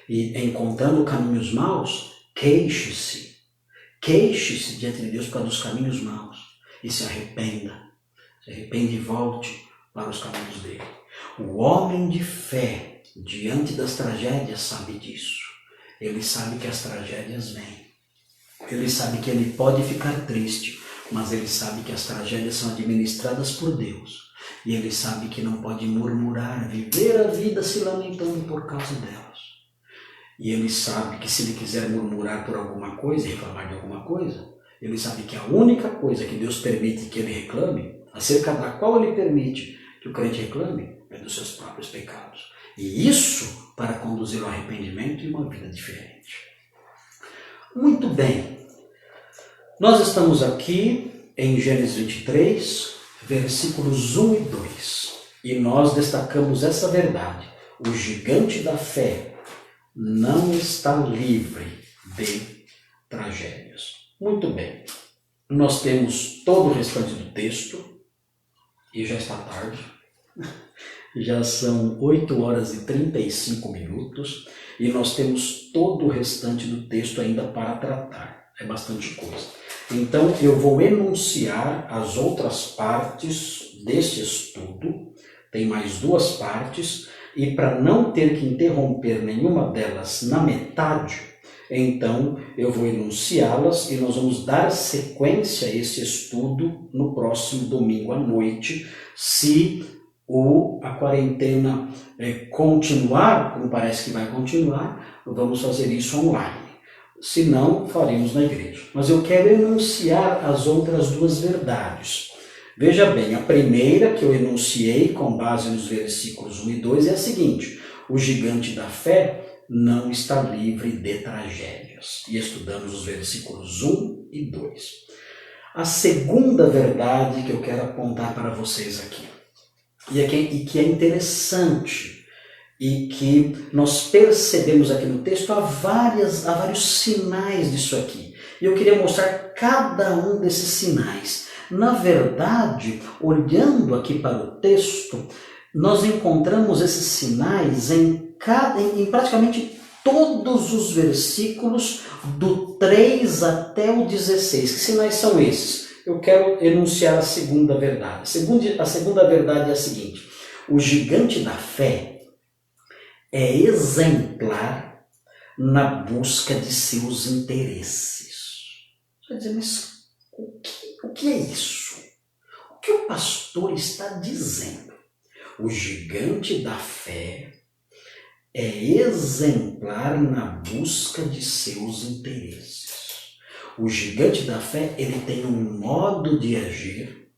E encontrando caminhos maus, queixe-se. Queixe-se diante de Deus por causa dos caminhos maus e se arrependa. Se arrepende e volte para os caminhos dele. O homem de fé, diante das tragédias, sabe disso. Ele sabe que as tragédias vêm. Ele sabe que ele pode ficar triste, mas ele sabe que as tragédias são administradas por Deus. E ele sabe que não pode murmurar, viver a vida se lamentando por causa delas. E ele sabe que se ele quiser murmurar por alguma coisa, reclamar de alguma coisa, ele sabe que a única coisa que Deus permite que ele reclame, acerca da qual ele permite que o crente reclame, é dos seus próprios pecados. E isso para conduzir ao arrependimento e uma vida diferente. Muito bem. Nós estamos aqui em Gênesis 23, versículos 1 e 2. E nós destacamos essa verdade. O gigante da fé não está livre de tragédias. Muito bem. Nós temos todo o restante do texto. E já está tarde. Já são 8 horas e 35 minutos. E nós temos todo o restante do texto ainda para tratar. É bastante coisa. Então, eu vou enunciar as outras partes deste estudo. Tem mais 2 partes. E para não ter que interromper nenhuma delas na metade, então eu vou enunciá-las e nós vamos dar sequência a esse estudo no próximo domingo à noite. Se a quarentena continuar, como parece que vai continuar, vamos fazer isso online. Se não, faremos na igreja. Mas eu quero enunciar as outras 2 verdades. Veja bem, a primeira que eu enunciei com base nos versículos 1 e 2 é a seguinte: o gigante da fé não está livre de tragédias. E estudamos os versículos 1 e 2. A segunda verdade que eu quero apontar para vocês aqui, e que é interessante, e que nós percebemos aqui no texto, há vários sinais disso aqui. E eu queria mostrar cada um desses sinais. Na verdade, olhando aqui para o texto, nós encontramos esses sinais em praticamente todos os versículos do 3 até o 16. Que sinais são esses? Eu quero enunciar a segunda verdade. A segunda verdade é a seguinte: o gigante da fé é exemplar na busca de seus interesses. Você vai dizer, mas o que é isso? O que o pastor está dizendo? O gigante da fé é exemplar na busca de seus interesses. O gigante da fé, ele tem um modo de agir,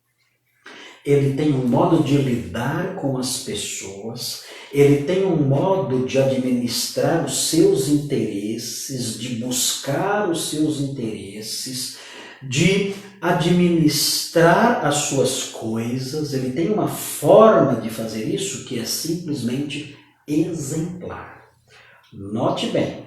ele tem um modo de lidar com as pessoas, ele tem um modo de administrar os seus interesses, de buscar os seus interesses, de administrar as suas coisas. Ele tem uma forma de fazer isso que é simplesmente exemplar. Note bem,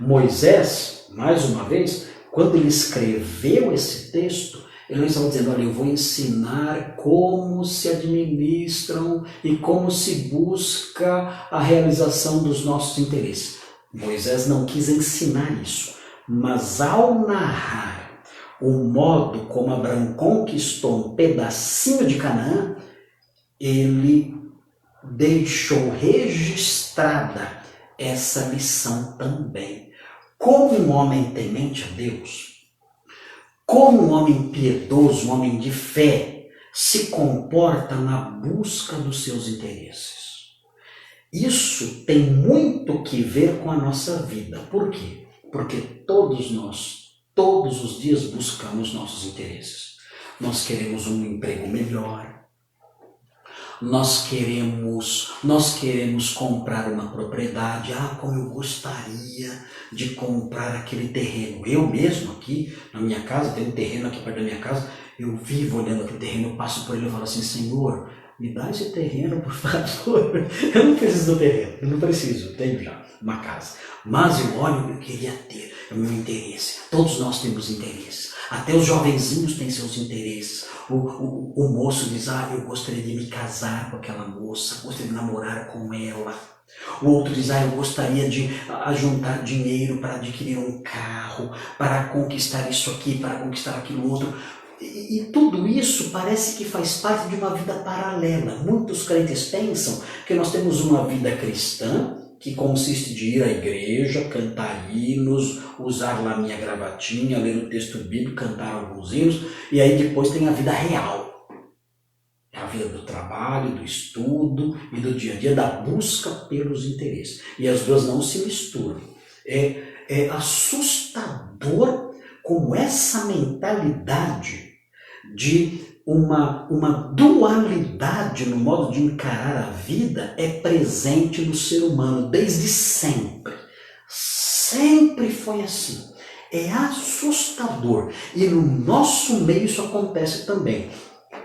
Moisés, mais uma vez, quando ele escreveu esse texto, ele não estava dizendo: olha, eu vou ensinar como se administram e como se busca a realização dos nossos interesses. Moisés não quis ensinar isso, mas ao narrar o modo como Abraão conquistou um pedacinho de Canaã, ele deixou registrada essa lição também. Como um homem temente a Deus, como um homem piedoso, um homem de fé, se comporta na busca dos seus interesses. Isso tem muito que ver com a nossa vida. Por quê? Porque todos nós todos os dias buscamos nossos interesses. Nós queremos um emprego melhor. Nós queremos comprar uma propriedade. Como eu gostaria de comprar aquele terreno. Eu mesmo aqui, na minha casa, tem um terreno aqui perto da minha casa, eu vivo olhando aquele terreno, eu passo por ele e falo assim, Senhor, me dá esse terreno, por favor. Eu não preciso do terreno, eu não preciso, eu tenho já uma casa. Mas eu olho, eu queria ter, é o meu interesse. Todos nós temos interesses. Até os jovenzinhos têm seus interesses. O moço diz, eu gostaria de me casar com aquela moça, gostaria de namorar com ela. O outro diz, eu gostaria de juntar dinheiro para adquirir um carro, para conquistar isso aqui, para conquistar aquilo outro. E tudo isso parece que faz parte de uma vida paralela. Muitos crentes pensam que nós temos uma vida cristã, que consiste de ir à igreja, cantar hinos, usar lá minha gravatinha, ler o texto bíblico, cantar alguns hinos, e aí depois tem a vida real. É a vida do trabalho, do estudo e do dia a dia, da busca pelos interesses. E as duas não se misturam. É assustador como essa mentalidade de uma dualidade no modo de encarar a vida é presente no ser humano desde sempre. Sempre foi assim. É assustador. E no nosso meio isso acontece também.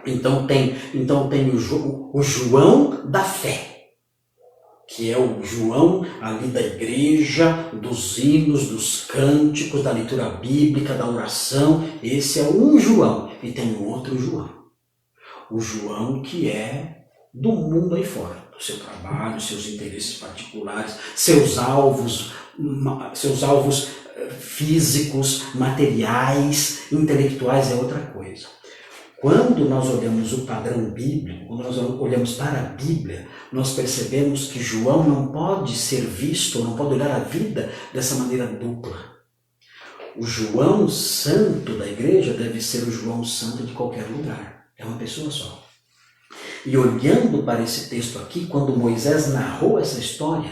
Então tem o João da fé, que é o João ali da igreja, dos hinos, dos cânticos, da leitura bíblica, da oração. Esse é um João. E tem o outro João. O João que é do mundo aí fora, do seu trabalho, seus interesses particulares, seus alvos físicos, materiais, intelectuais é outra coisa. Quando nós olhamos o padrão bíblico, quando nós olhamos para a Bíblia, nós percebemos que João não pode ser visto, ou não pode olhar a vida dessa maneira dupla. O João Santo da igreja deve ser o João Santo de qualquer lugar. É uma pessoa só. E olhando para esse texto aqui, quando Moisés narrou essa história,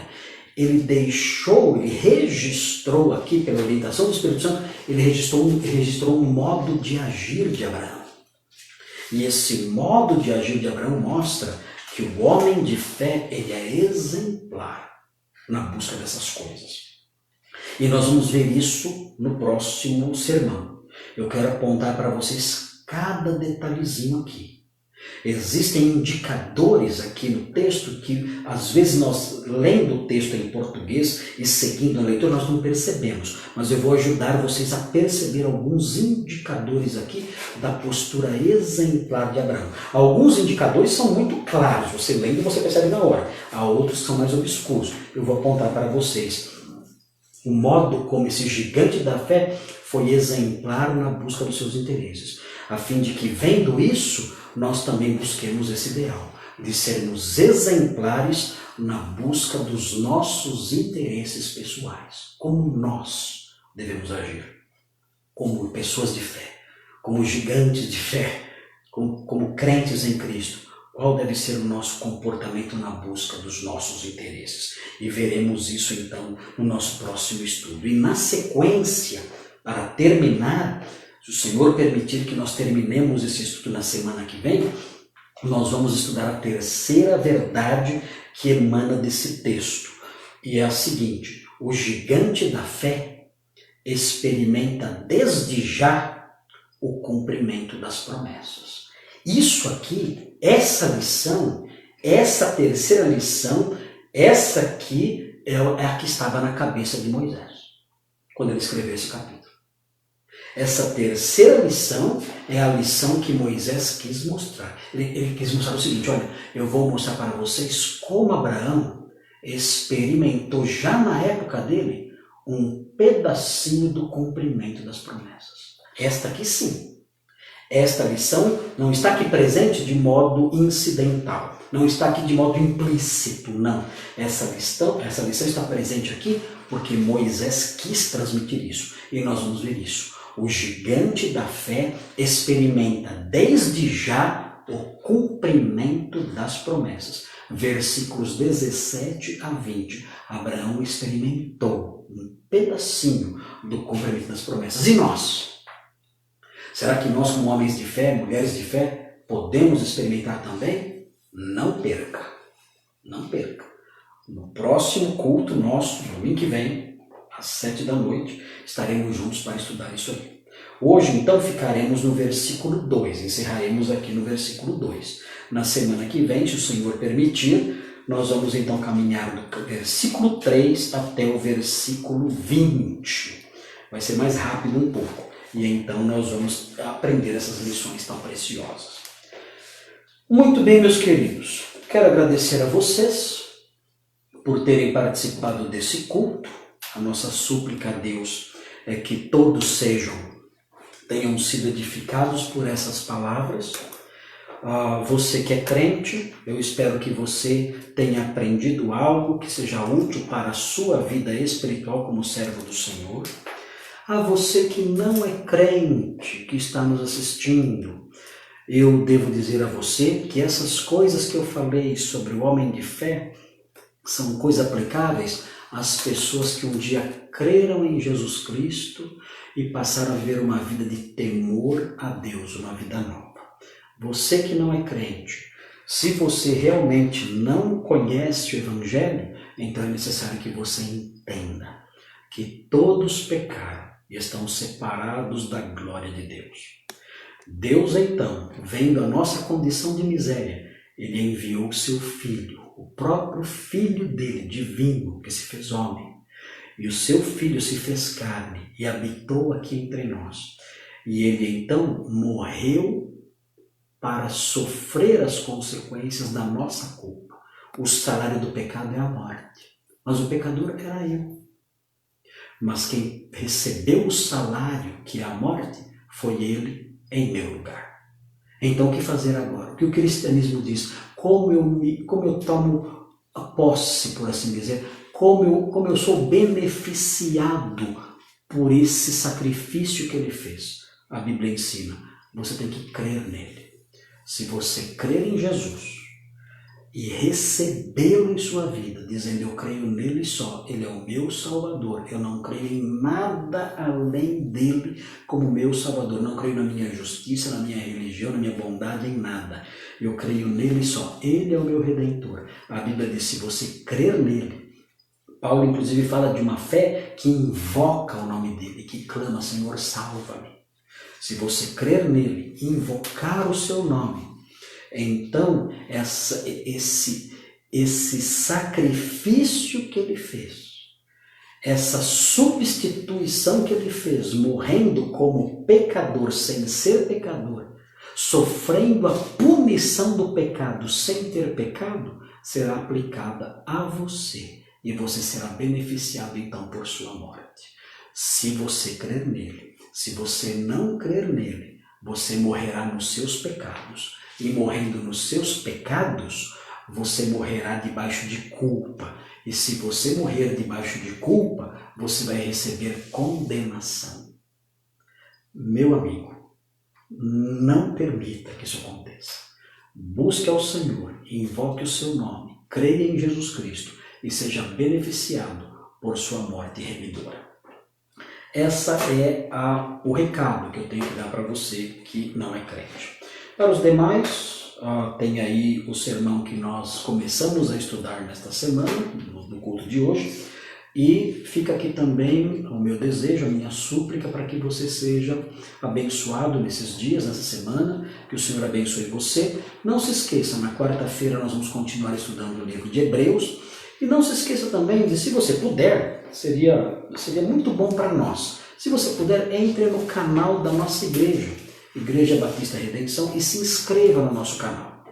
ele registrou aqui, pela orientação do Espírito Santo, ele registrou um modo de agir de Abraão. E esse modo de agir de Abraão mostra que o homem de fé, ele é exemplar na busca dessas coisas. E nós vamos ver isso no próximo sermão. Eu quero apontar para vocês cada detalhezinho aqui. Existem indicadores aqui no texto que, às vezes, nós, lendo o texto em português e seguindo a leitura, nós não percebemos. Mas eu vou ajudar vocês a perceber alguns indicadores aqui da postura exemplar de Abraão. Alguns indicadores são muito claros, você lendo você percebe na hora. Há outros que são mais obscuros. Eu vou apontar para vocês o modo como esse gigante da fé foi exemplar na busca dos seus interesses, a fim de que, vendo isso, nós também busquemos esse ideal, de sermos exemplares na busca dos nossos interesses pessoais. Como nós devemos agir, como pessoas de fé, como gigantes de fé, como crentes em Cristo. Qual deve ser o nosso comportamento na busca dos nossos interesses? E veremos isso então no nosso próximo estudo. E na sequência, para terminar, se o Senhor permitir que nós terminemos esse estudo na semana que vem, nós vamos estudar a terceira verdade que emana desse texto. E é a seguinte: o gigante da fé experimenta desde já o cumprimento das promessas. Isso aqui, essa lição, essa terceira lição, essa aqui é a que estava na cabeça de Moisés, quando ele escreveu esse capítulo. Essa terceira lição é a lição que Moisés quis mostrar. Ele quis mostrar o seguinte: olha, eu vou mostrar para vocês como Abraão experimentou já na época dele um pedacinho do cumprimento das promessas. Esta aqui sim. Esta lição não está aqui presente de modo incidental, não está aqui de modo implícito, não. Essa lição está presente aqui porque Moisés quis transmitir isso. E nós vamos ver isso. O gigante da fé experimenta desde já o cumprimento das promessas. Versículos 17 a 20. Abraão experimentou um pedacinho do cumprimento das promessas. E nós? Será que nós, como homens de fé, mulheres de fé, podemos experimentar também? Não perca. Não perca. No próximo culto nosso, domingo que vem, às 7 da noite, estaremos juntos para estudar isso aí. Hoje, então, ficaremos no versículo 2. Encerraremos aqui no versículo 2. Na semana que vem, se o Senhor permitir, nós vamos então caminhar do versículo 3 até o versículo 20. Vai ser mais rápido um pouco. E então nós vamos aprender essas lições tão preciosas. Muito bem, meus queridos. Quero agradecer a vocês por terem participado desse culto. A nossa súplica a Deus é que todos tenham sido edificados por essas palavras. Você que é crente, eu espero que você tenha aprendido algo que seja útil para a sua vida espiritual como servo do Senhor. A você que não é crente, que está nos assistindo, eu devo dizer a você que essas coisas que eu falei sobre o homem de fé são coisas aplicáveis às pessoas que um dia creram em Jesus Cristo e passaram a viver uma vida de temor a Deus, uma vida nova. Você que não é crente, se você realmente não conhece o Evangelho, então é necessário que você entenda que todos pecaram e estão separados da glória de Deus. Deus, então, vendo a nossa condição de miséria, Ele enviou o seu Filho, o próprio Filho dele, divino, que se fez homem. E o seu Filho se fez carne e habitou aqui entre nós. E Ele, então, morreu para sofrer as consequências da nossa culpa. O salário do pecado é a morte. Mas o pecador era eu. Mas quem recebeu o salário, que é a morte, foi ele em meu lugar. Então o que fazer agora? O que o cristianismo diz? Como eu tomo a posse, por assim dizer, como eu sou beneficiado por esse sacrifício que ele fez? A Bíblia ensina, você tem que crer nele. Se você crer em Jesus e recebê-lo em sua vida, dizendo eu creio nele só, ele é o meu Salvador, eu não creio em nada além dele como meu Salvador, não creio na minha justiça, na minha religião, na minha bondade, em nada, eu creio nele só, ele é o meu Redentor. A Bíblia diz, se você crer nele, Paulo inclusive fala de uma fé que invoca o nome dele, que clama, Senhor, salva-me. Se você crer nele, invocar o seu nome, então esse sacrifício que ele fez, essa substituição que ele fez, morrendo como pecador sem ser pecador, sofrendo a punição do pecado sem ter pecado, será aplicada a você e você será beneficiado então por sua morte. Se você crer nele, se você não crer nele, você morrerá nos seus pecados. E morrendo nos seus pecados, você morrerá debaixo de culpa. E se você morrer debaixo de culpa, você vai receber condenação. Meu amigo, não permita que isso aconteça. Busque ao Senhor, invoque o seu nome, creia em Jesus Cristo e seja beneficiado por sua morte remidora. Essa é o recado que eu tenho que dar para você que não é crente. Para os demais, tem aí o sermão que nós começamos a estudar nesta semana, no culto de hoje, e fica aqui também o meu desejo, a minha súplica para que você seja abençoado nesses dias, nessa semana, que o Senhor abençoe você. Não se esqueça, na quarta-feira nós vamos continuar estudando o livro de Hebreus, e não se esqueça também de, se você puder, seria muito bom para nós, se você puder, entre no canal da nossa igreja, Igreja Batista Redenção, e se inscreva no nosso canal.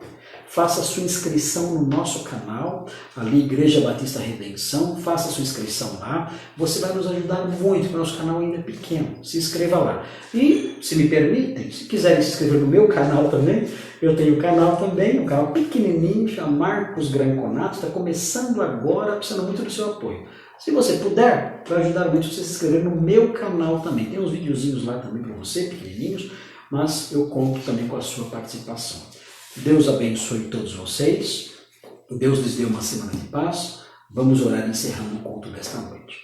Faça a sua inscrição no nosso canal, ali Igreja Batista Redenção, faça a sua inscrição lá, você vai nos ajudar muito, porque o nosso canal ainda é pequeno, se inscreva lá. E, se me permitem, se quiserem se inscrever no meu canal também, eu tenho um canal também, um canal pequenininho, chama Marcos Granconato, está começando agora, precisando muito do seu apoio. Se você puder, vai ajudar muito você se inscrever no meu canal também, tem uns videozinhos lá também para você, pequenininhos, mas eu conto também com a sua participação. Deus abençoe todos vocês, Deus lhes dê uma semana de paz. Vamos orar encerrando o culto desta noite.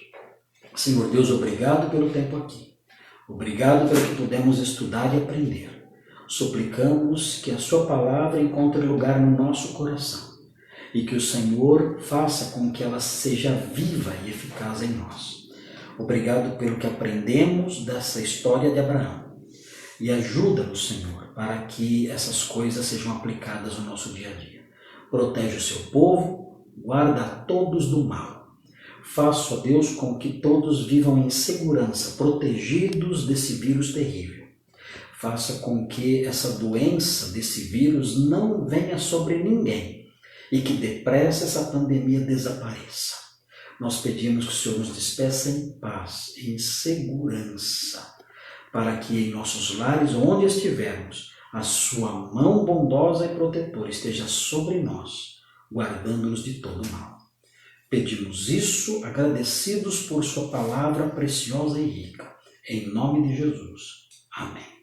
Senhor Deus, obrigado pelo tempo aqui. Obrigado pelo que pudemos estudar e aprender. Suplicamos que a sua palavra encontre lugar no nosso coração e que o Senhor faça com que ela seja viva e eficaz em nós. Obrigado pelo que aprendemos dessa história de Abraão. E ajuda-nos, Senhor, para que essas coisas sejam aplicadas no nosso dia a dia. Protege o seu povo, guarda a todos do mal. Faça, ó Deus, com que todos vivam em segurança, protegidos desse vírus terrível. Faça com que essa doença desse vírus não venha sobre ninguém e que depressa essa pandemia desapareça. Nós pedimos que o Senhor nos despeça em paz, em segurança, para que em nossos lares, onde estivermos, a sua mão bondosa e protetora esteja sobre nós, guardando-nos de todo mal. Pedimos isso agradecidos por sua palavra preciosa e rica. Em nome de Jesus. Amém.